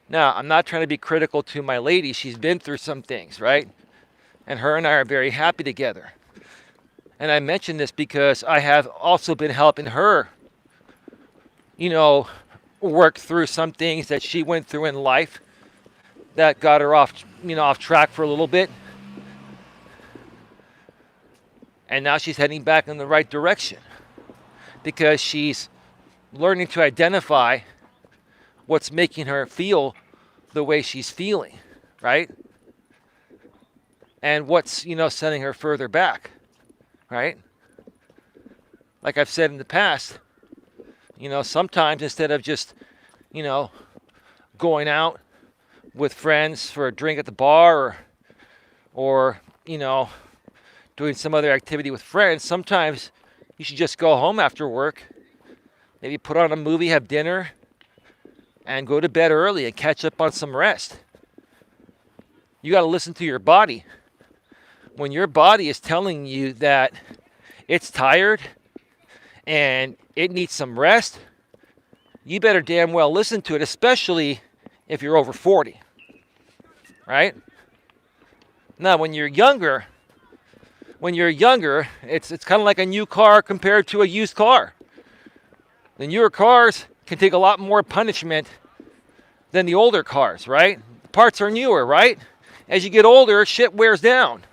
Now, I'm not trying to be critical to my lady. She's been through some things, right? And her and I are very happy together. And I mention this because I have also been helping her, work through some things that she went through in life that got her off track for a little bit. And now she's heading back in the right direction because she's learning to identify what's making her feel the way she's feeling, right? And what's, sending her further back, right? Like I've said in the past, sometimes instead of just, going out with friends for a drink at the bar or doing some other activity with friends, sometimes you should just go home after work, maybe put on a movie, have dinner, and go to bed early and catch up on some rest. You got to listen to your body. When your body is telling you that it's tired and it needs some rest, you better damn well listen to it, especially if you're over 40, right? Now, when you're younger, it's kind of like a new car compared to a used car. The newer cars can take a lot more punishment than the older cars, right? The parts are newer, right? As you get older, shit wears down.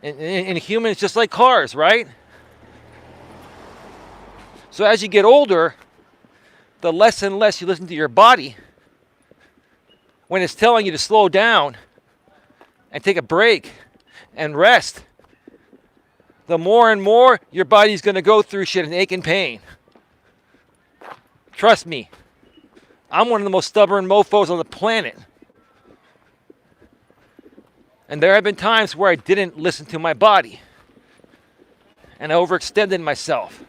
And humans, just like cars, right? So as you get older, the less and less you listen to your body when it's telling you to slow down and take a break and rest, the more and more your body's going to go through shit and ache and pain. Trust me, I'm one of the most stubborn mofos on the planet. And there have been times where I didn't listen to my body and I overextended myself.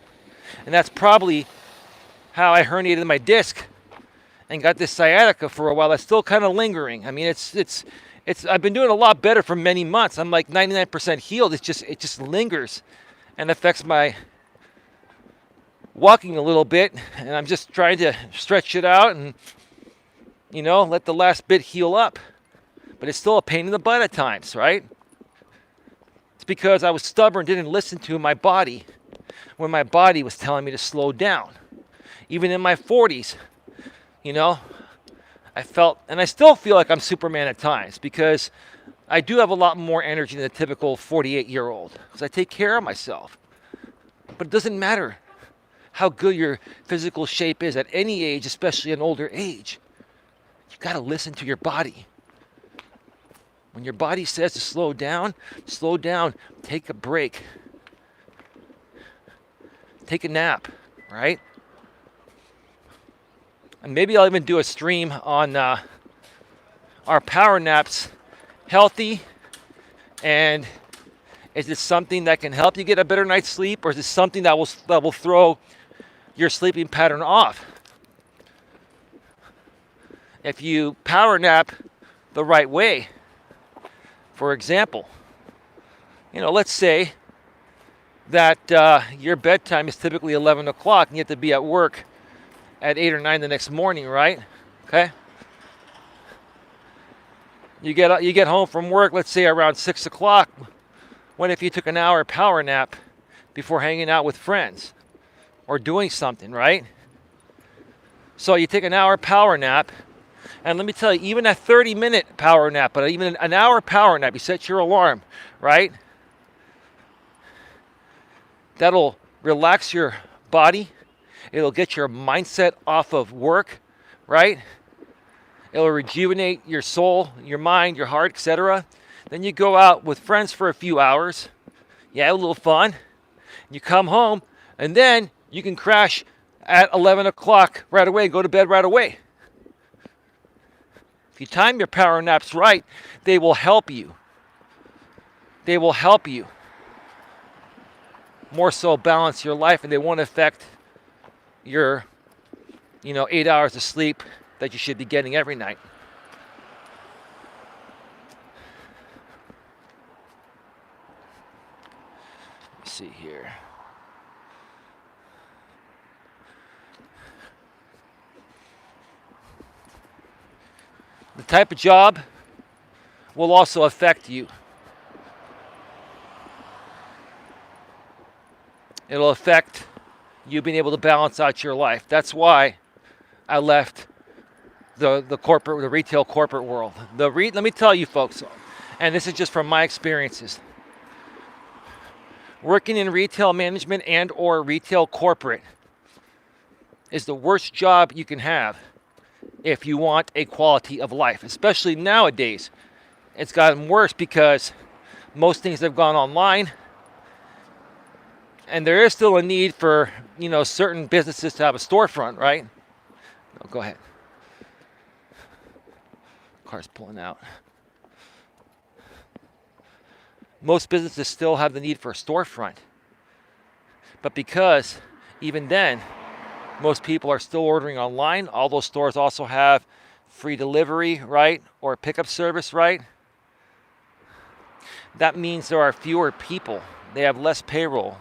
And that's probably how I herniated my disc and got this sciatica for a while. That's still kind of lingering. I mean, it's I've been doing a lot better for many months. I'm like 99% healed. It just lingers and affects my walking a little bit. And I'm just trying to stretch it out and, let the last bit heal up. But it's still a pain in the butt at times, right? It's because I was stubborn, didn't listen to my body when my body was telling me to slow down. Even in my 40s, I felt, and I still feel like I'm Superman at times because I do have a lot more energy than a typical 48-year-old because I take care of myself. But it doesn't matter how good your physical shape is at any age, especially an older age. You got to listen to your body. When your body says to slow down, take a break. Take a nap, right? And maybe I'll even do a stream on our power naps, healthy, and is it something that can help you get a better night's sleep, or is it something that will throw your sleeping pattern off? If you power nap the right way, for example, let's say that your bedtime is typically 11 o'clock and you have to be at work at 8 or 9 the next morning, right? Okay? You get home from work, let's say around 6 o'clock. What if you took an hour power nap before hanging out with friends or doing something, right? So you take an hour power nap, and let me tell you, even a 30-minute power nap, but even an hour power nap, you set your alarm, right? That'll relax your body. It'll get your mindset off of work, right? It'll rejuvenate your soul, your mind, your heart, etc. Then you go out with friends for a few hours. You have a little fun. You come home, and then you can crash at 11 o'clock right away and go to bed right away. If you time your power naps right, they will help you. They will help you more so balance your life, and they won't affect your 8 hours of sleep that you should be getting every night. Let me see here. The type of job will also affect you. It'll affect you being able to balance out your life. That's why I left the retail corporate world. Let me tell you folks, and this is just from my experiences. Working in retail management and or retail corporate is the worst job you can have if you want a quality of life, especially nowadays. It's gotten worse because most things have gone online, and there is still a need for, certain businesses to have a storefront, right? No, go ahead. Car's pulling out. Most businesses still have the need for a storefront. But because even then, most people are still ordering online, all those stores also have free delivery, right? Or pickup service, right? That means there are fewer people. They have less payroll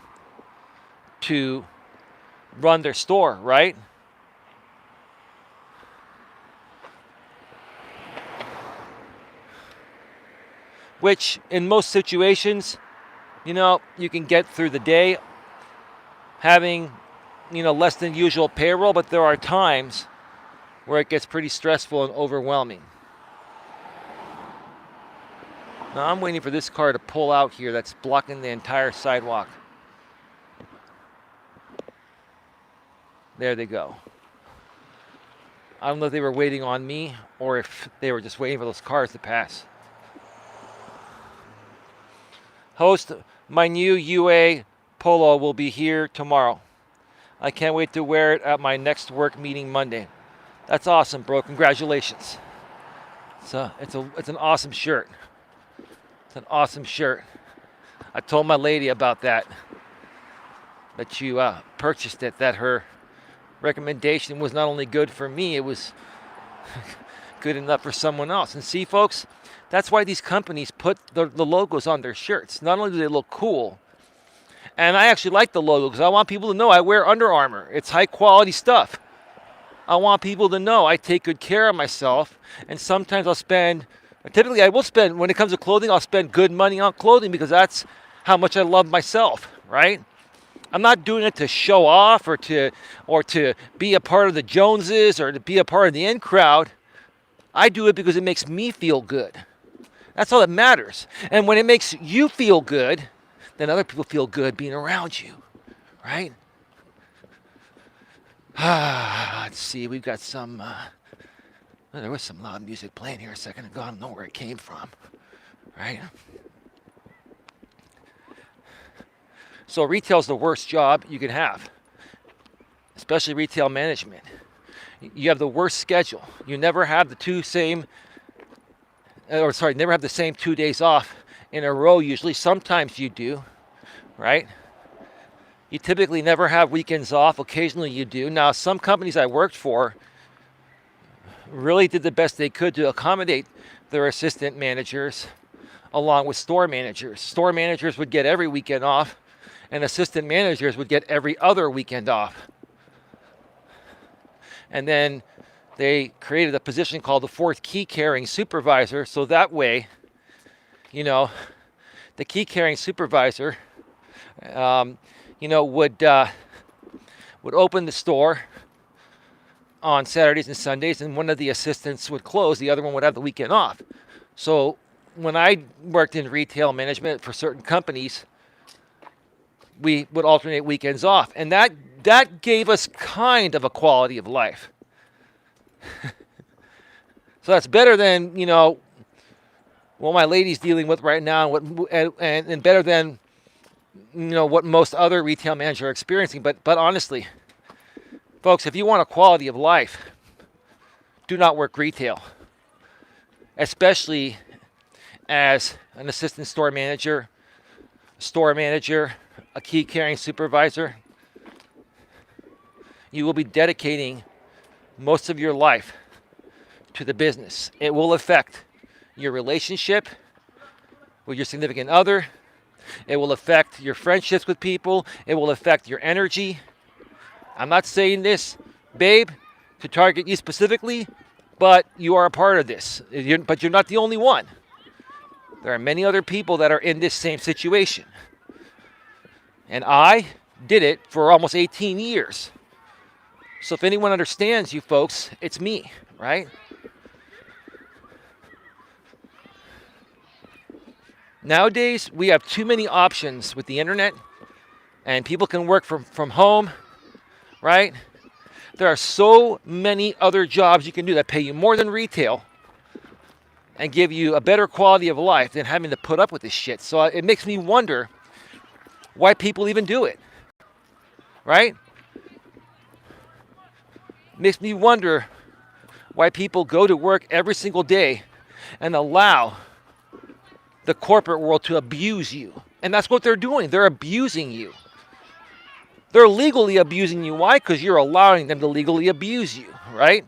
to run their store, right? Which in most situations, you can get through the day having, less than usual payroll, but there are times where it gets pretty stressful and overwhelming. Now I'm waiting for this car to pull out here that's blocking the entire sidewalk. There they go. I don't know if they were waiting on me or if they were just waiting for those cars to pass. Host, my new UA Polo will be here tomorrow. I can't wait to wear it at my next work meeting Monday. That's awesome, bro. Congratulations. It's an awesome shirt. It's an awesome shirt. I told my lady about that you purchased it, that her recommendation was not only good for me, it was good enough for someone else. And see, folks, that's why these companies put the logos on their shirts. Not only do they look cool, and I actually like the logo because I want people to know I wear Under Armour. It's high quality stuff. I want people to know I take good care of myself, and sometimes typically I will spend, when it comes to clothing, I'll spend good money on clothing because that's how much I love myself, right? I'm not doing it to show off or to be a part of the Joneses or to be a part of the in crowd. I do it because it makes me feel good. That's all that matters. And when it makes you feel good, then other people feel good being around you, right? Let's see, we've got some, there was some loud music playing here a second ago. I don't know where it came from, right? So retail's the worst job you can have, especially retail management. You have the worst schedule. You never have never have the same 2 days off in a row usually. Sometimes you do, right? You typically never have weekends off. Occasionally you do. Now, some companies I worked for really did the best they could to accommodate their assistant managers along with store managers. Store managers would get every weekend off, and assistant managers would get every other weekend off. And then they created a position called the fourth key carrying supervisor. So that way, the key carrying supervisor, would open the store on Saturdays and Sundays, and one of the assistants would close. The other one would have the weekend off. So when I worked in retail management for certain companies, we would alternate weekends off. And that gave us kind of a quality of life. So that's better than, what my lady's dealing with right now, and better than, what most other retail managers are experiencing. But honestly, folks, if you want a quality of life, do not work retail, especially as an assistant store manager, a key carrying supervisor. You will be dedicating most of your life to the business. It will affect your relationship with your significant other. It will affect your friendships with people. It will affect your energy. I'm not saying this, babe, to target you specifically, but you are a part of this. But you're not the only one. There are many other people that are in this same situation. And I did it for almost 18 years. So if anyone understands you folks, it's me, right? Nowadays, we have too many options with the internet, and people can work from home, right? There are so many other jobs you can do that pay you more than retail and give you a better quality of life than having to put up with this shit. So it makes me wonder why people even do it, right? Makes me wonder why people go to work every single day and allow the corporate world to abuse you. And that's what they're doing. They're abusing you. They're legally abusing you. Why? Because you're allowing them to legally abuse you, right?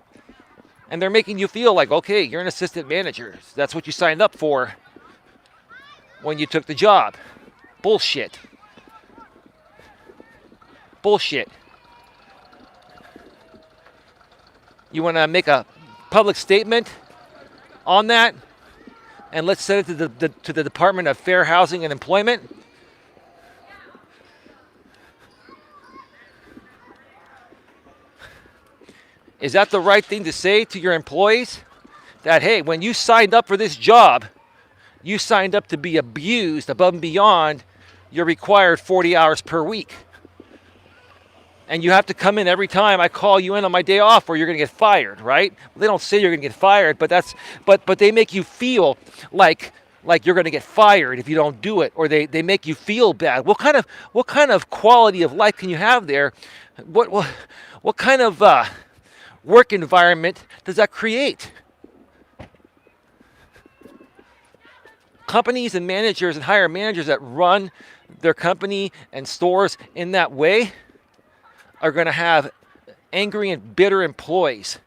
And they're making you feel like, okay, you're an assistant manager. That's what you signed up for when you took the job. Bullshit. Bullshit. You want to make a public statement on that? And let's send it to the Department of Fair Housing and Employment. Is that the right thing to say to your employees? That, hey, when you signed up for this job, you signed up to be abused above and beyond your required 40 hours per week. And you have to come in every time I call you in on my day off or you're going to get fired, right? They don't say you're going to get fired, but they make you feel like you're going to get fired if you don't do it, or they make you feel bad. What kind of quality of life can you have there? What kind of work environment does that create? Companies and managers and hire managers that run their company and stores in that way are going to have angry and bitter employees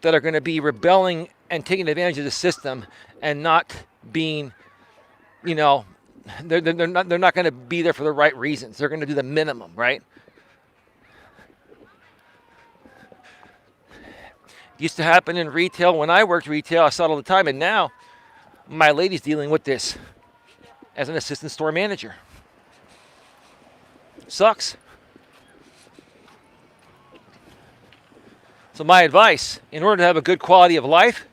that are going to be rebelling and taking advantage of the system and not being, they're not going to be there for the right reasons. They're going to do the minimum, right? Used to happen in retail. When I worked retail, I saw it all the time, and now my lady's dealing with this as an assistant store manager. Sucks. So my advice, in order to have a good quality of life,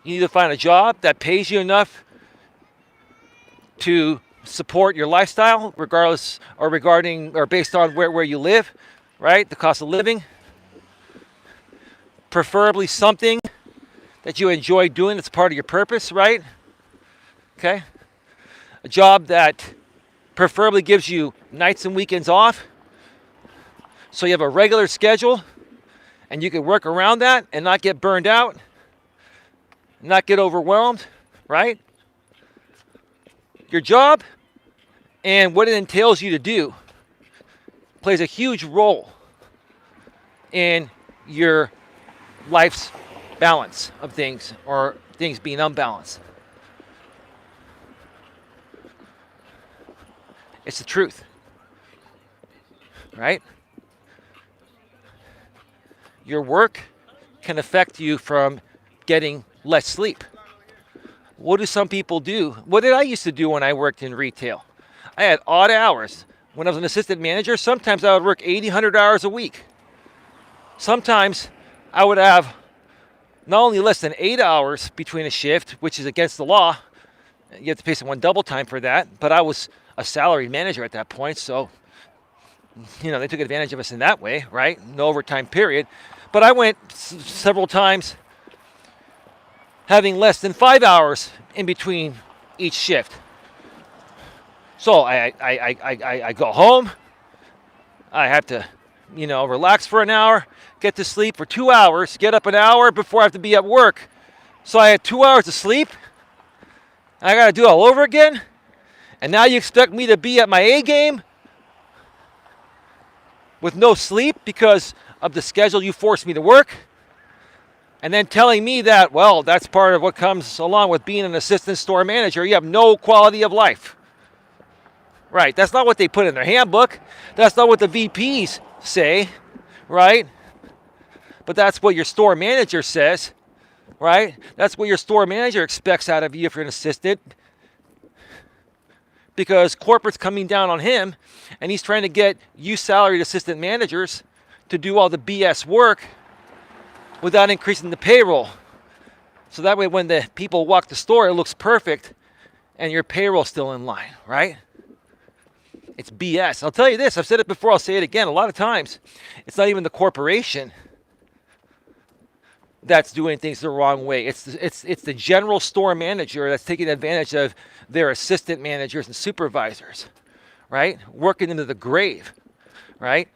you need to find a job that pays you enough to support your lifestyle, regardless or based on where you live, right? The cost of living. Preferably something that you enjoy doing that's part of your purpose, right? Okay? A job that preferably gives you nights and weekends off, so you have a regular schedule and you can work around that and not get burned out, not get overwhelmed, right? Your job and what it entails you to do plays a huge role in your life's balance of things, or things being unbalanced. It's the truth, right? Your work can affect you from getting less sleep. What do some people do? What did I used to do when I worked in retail? I had odd hours. When I was an assistant manager, sometimes I would work 80, 100 hours a week. Sometimes I would have not only less than 8 hours between a shift, which is against the law. You have to pay someone double time for that. But I was a salaried manager at that point, so they took advantage of us in that way, right? No overtime period. But I went several times having less than 5 hours in between each shift. So I go home. I have to, relax for an hour, get to sleep for 2 hours, get up an hour before I have to be at work. So I had 2 hours of sleep. I got to do it all over again. And now you expect me to be at my A game with no sleep because of the schedule you forced me to work? And then telling me that, well, that's part of what comes along with being an assistant store manager. You have no quality of life. Right, that's not what they put in their handbook. That's not what the VPs say, right? But that's what your store manager says, right? That's what your store manager expects out of you if you're an assistant. Because corporate's coming down on him, and he's trying to get you salaried assistant managers to do all the BS work without increasing the payroll. So that way when the people walk the store, it looks perfect, and your payroll's still in line, right? It's BS. I'll tell you this, I've said it before, I'll say it again. A lot of times, it's not even the corporation that's doing things the wrong way. It's the general store manager that's taking advantage of their assistant managers and supervisors, right? Working them to the grave, right?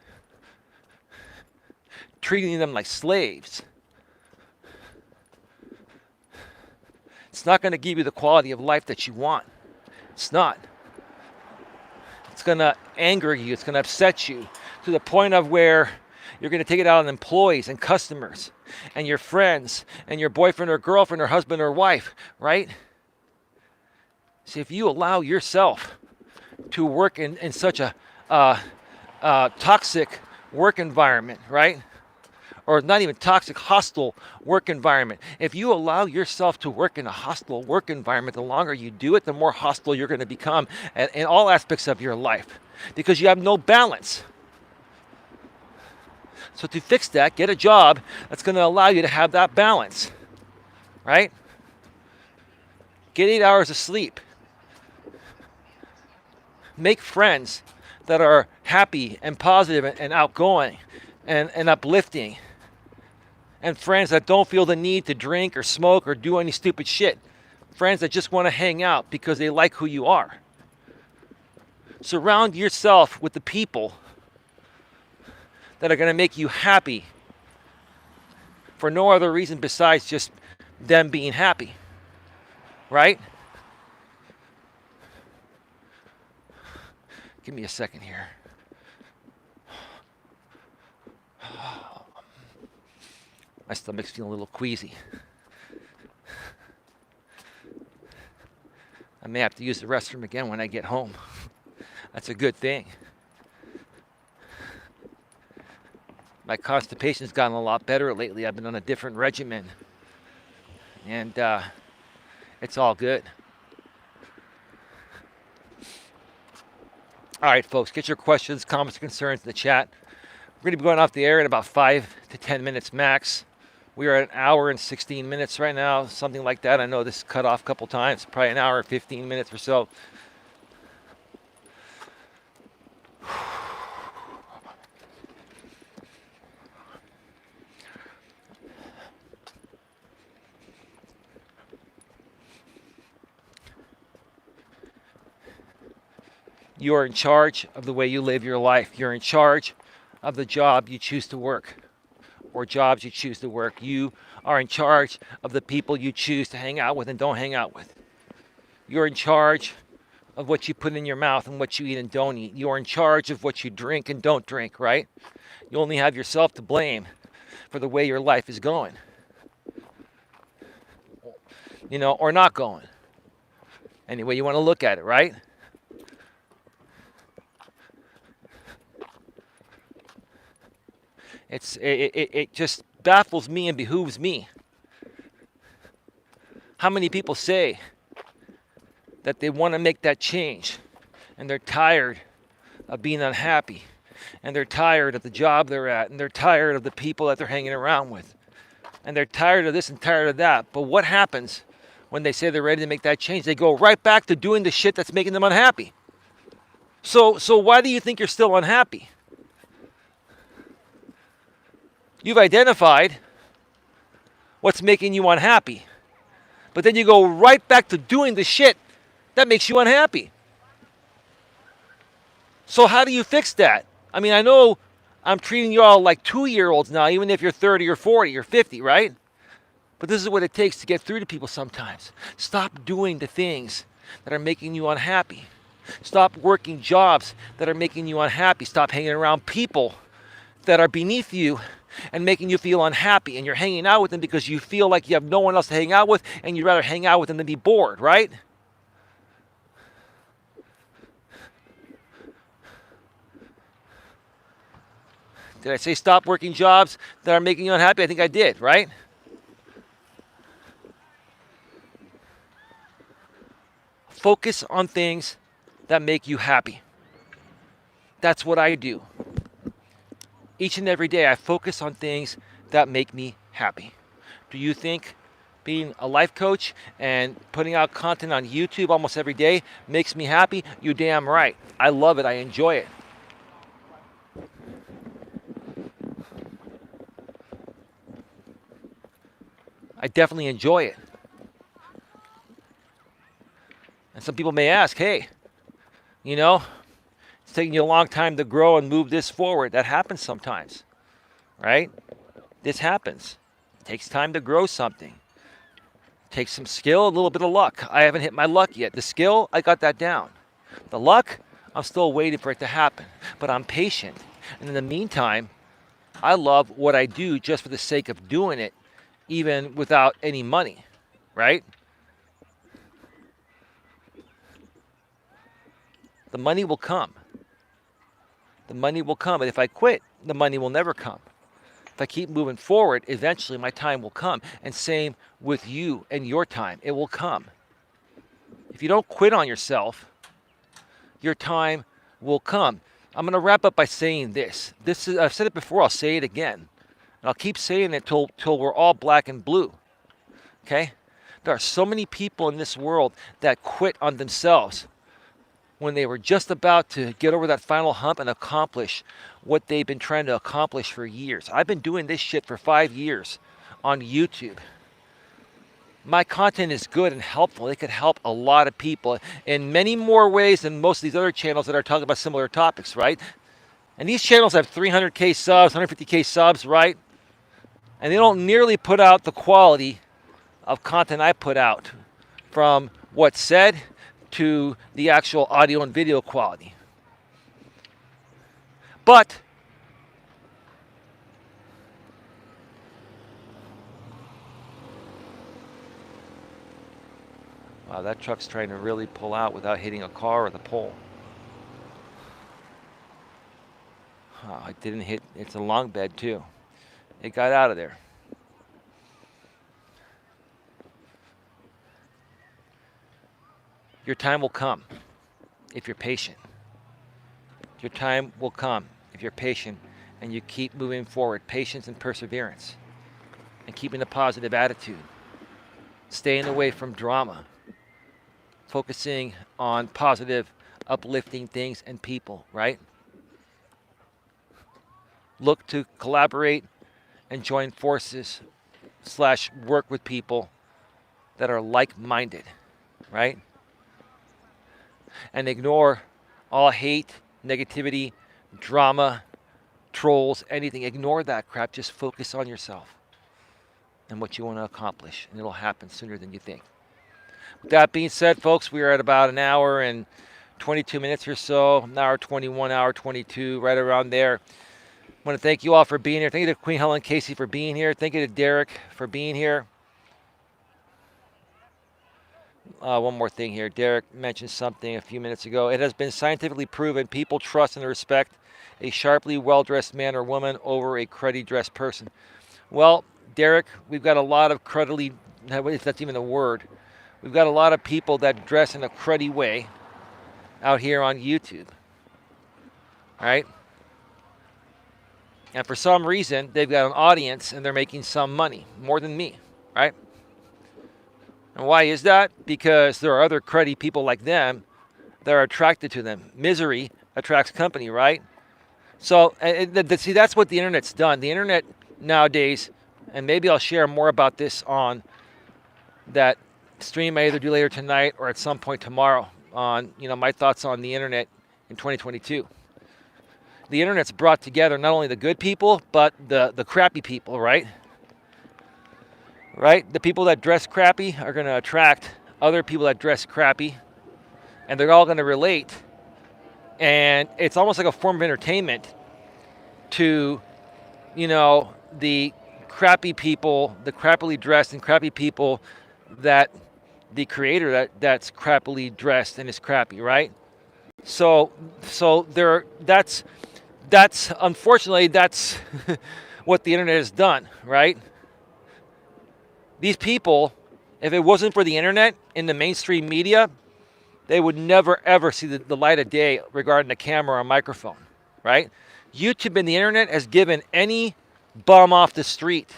Treating them like slaves. It's not going to give you the quality of life that you want. It's not. It's going to anger you. It's going to upset you to the point of where you're going to take it out on employees and customers and your friends and your boyfriend or girlfriend or husband or wife, right? See, if you allow yourself to work in such a toxic work environment, right? Or not even toxic, hostile work environment. If you allow yourself to work in a hostile work environment, the longer you do it, the more hostile you're going to become in all aspects of your life, because you have no balance. So to fix that, get a job that's going to allow you to have that balance, right? Get 8 hours of sleep. Make friends that are happy and positive and outgoing and uplifting. And friends that don't feel the need to drink or smoke or do any stupid shit. Friends that just want to hang out because they like who you are. Surround yourself with the people that are going to make you happy for no other reason besides just them being happy, right? Give me a second here. My stomach's feeling a little queasy. I may have to use the restroom again when I get home. That's a good thing. My constipation's gotten a lot better lately. I've been on a different regimen. And it's all good. All right, folks, get your questions, comments, concerns in the chat. We're going to be going off the air in about 5 to 10 minutes max. We are at 1 hour and 16 minutes right now, something like that. I know this cut off a couple times, probably 1 hour and 15 minutes or so. You are in charge of the way you live your life. You're in charge of the job you choose to work or jobs you choose to work. You are in charge of the people you choose to hang out with and don't hang out with. You're in charge of what you put in your mouth and what you eat and don't eat. You're in charge of what you drink and don't drink, right? You only have yourself to blame for the way your life is going. You know, or not going. Any way you want to look at it, right? It just baffles me and behooves me. How many people say that they want to make that change and they're tired of being unhappy and they're tired of the job they're at and they're tired of the people that they're hanging around with and they're tired of this and tired of that. But what happens when they say they're ready to make that change? They go right back to doing the shit that's making them unhappy. So why do you think you're still unhappy? You've identified what's making you unhappy. But then you go right back to doing the shit that makes you unhappy. So how do you fix that? I mean, I know I'm treating you all like 2-year-olds now, even if you're 30 or 40 or 50, right? But this is what it takes to get through to people sometimes. Stop doing the things that are making you unhappy. Stop working jobs that are making you unhappy. Stop hanging around people that are beneath you and making you feel unhappy, and you're hanging out with them because you feel like you have no one else to hang out with and you'd rather hang out with them than be bored, right? Did I say stop working jobs that are making you unhappy? I think I did, right? Focus on things that make you happy. That's what I do. Each and every day I focus on things that make me happy. Do you think being a life coach and putting out content on YouTube almost every day makes me happy? You damn right. I love it. I enjoy it. I definitely enjoy it. And some people may ask, hey, you know, it's taking you a long time to grow and move this forward. That happens sometimes, right? This happens. It takes time to grow something. It takes some skill, a little bit of luck. I haven't hit my luck yet. The skill, I got that down. The luck, I'm still waiting for it to happen. But I'm patient. And in the meantime, I love what I do just for the sake of doing it, even without any money, right? The money will come. The money will come. But if I quit, the money will never come. If I keep moving forward, eventually my time will come. And same with you and your time. It will come. If you don't quit on yourself, your time will come. I'm going to wrap up by saying this. I've said it before, I'll say it again. And I'll keep saying it till we're all black and blue. Okay? There are so many people in this world that quit on themselves when they were just about to get over that final hump and accomplish what they've been trying to accomplish for years. I've been doing this shit for 5 years on YouTube. My content is good and helpful. It could help a lot of people in many more ways than most of these other channels that are talking about similar topics, right? And these channels have 300K subs, 150K subs, right? And they don't nearly put out the quality of content I put out, from what's said to the actual audio and video quality. But wow, that truck's trying to really pull out without hitting a car or the pole. Oh, it didn't hit. It's a long bed too. It got out of there. Your time will come if you're patient. Your time will come if you're patient and you keep moving forward. Patience and perseverance. And keeping a positive attitude. Staying away from drama. Focusing on positive, uplifting things and people, right? Look to collaborate and join forces / work with people that are like-minded, right? And ignore all hate, negativity, drama, trolls, anything. Ignore that crap. Just focus on yourself and what you want to accomplish, and it'll happen sooner than you think. With that being said, folks, we are at about an hour and 22 minutes or so, an hour 21, hour 22, right around there. I want to thank you all for being here. Thank you to Queen Helen Casey for being here. Thank you to Derek for being here. One more thing here. Derek mentioned something a few minutes ago. It has been scientifically proven people trust and respect a sharply well-dressed man or woman over a cruddy dressed person. Well, Derek, we've got a lot of cruddily, if that's even a word, we've got a lot of people that dress in a cruddy way out here on YouTube. Right? And for some reason, they've got an audience and they're making some money, more than me, right? And why is that? Because there are other cruddy people like them that are attracted to them. Misery attracts company, right? So, see, that's what the internet's done. The internet nowadays, and maybe I'll share more about this on that stream I either do later tonight or at some point tomorrow on, my thoughts on the internet in 2022. The internet's brought together not only the good people, but the crappy people, right? Right? The people that dress crappy are going to attract other people that dress crappy, and they're all going to relate. And it's almost like a form of entertainment to, the crappy people, the crappily dressed and crappy people that the creator that's crappily dressed and is crappy, right? So that's unfortunately, that's what the internet has done, right? These people, if it wasn't for the internet in the mainstream media, they would never, ever see the light of day regarding a camera or a microphone, right? YouTube and the internet has given any bum off the street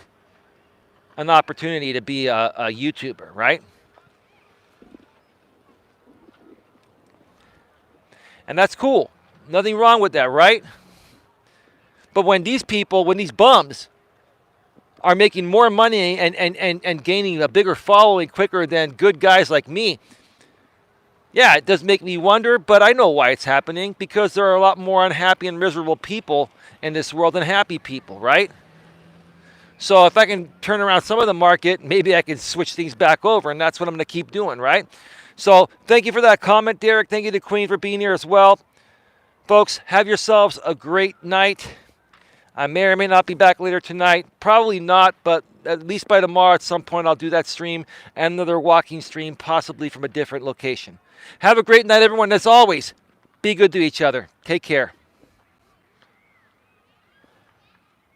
an opportunity to be a YouTuber, right? And that's cool. Nothing wrong with that, right? But when these bums are making more money and gaining a bigger following quicker than good guys like me, yeah, it does make me wonder, but I know why it's happening, because there are a lot more unhappy and miserable people in this world than happy people, right? So if I can turn around some of the market, maybe I can switch things back over, and that's what I'm going to keep doing, right? So thank you for that comment, Derek. Thank you to Queen for being here as well. Folks, have yourselves a great night. I may or may not be back later tonight. Probably not, but at least by tomorrow at some point I'll do that stream and another walking stream, possibly from a different location. Have a great night, everyone. As always, be good to each other. Take care.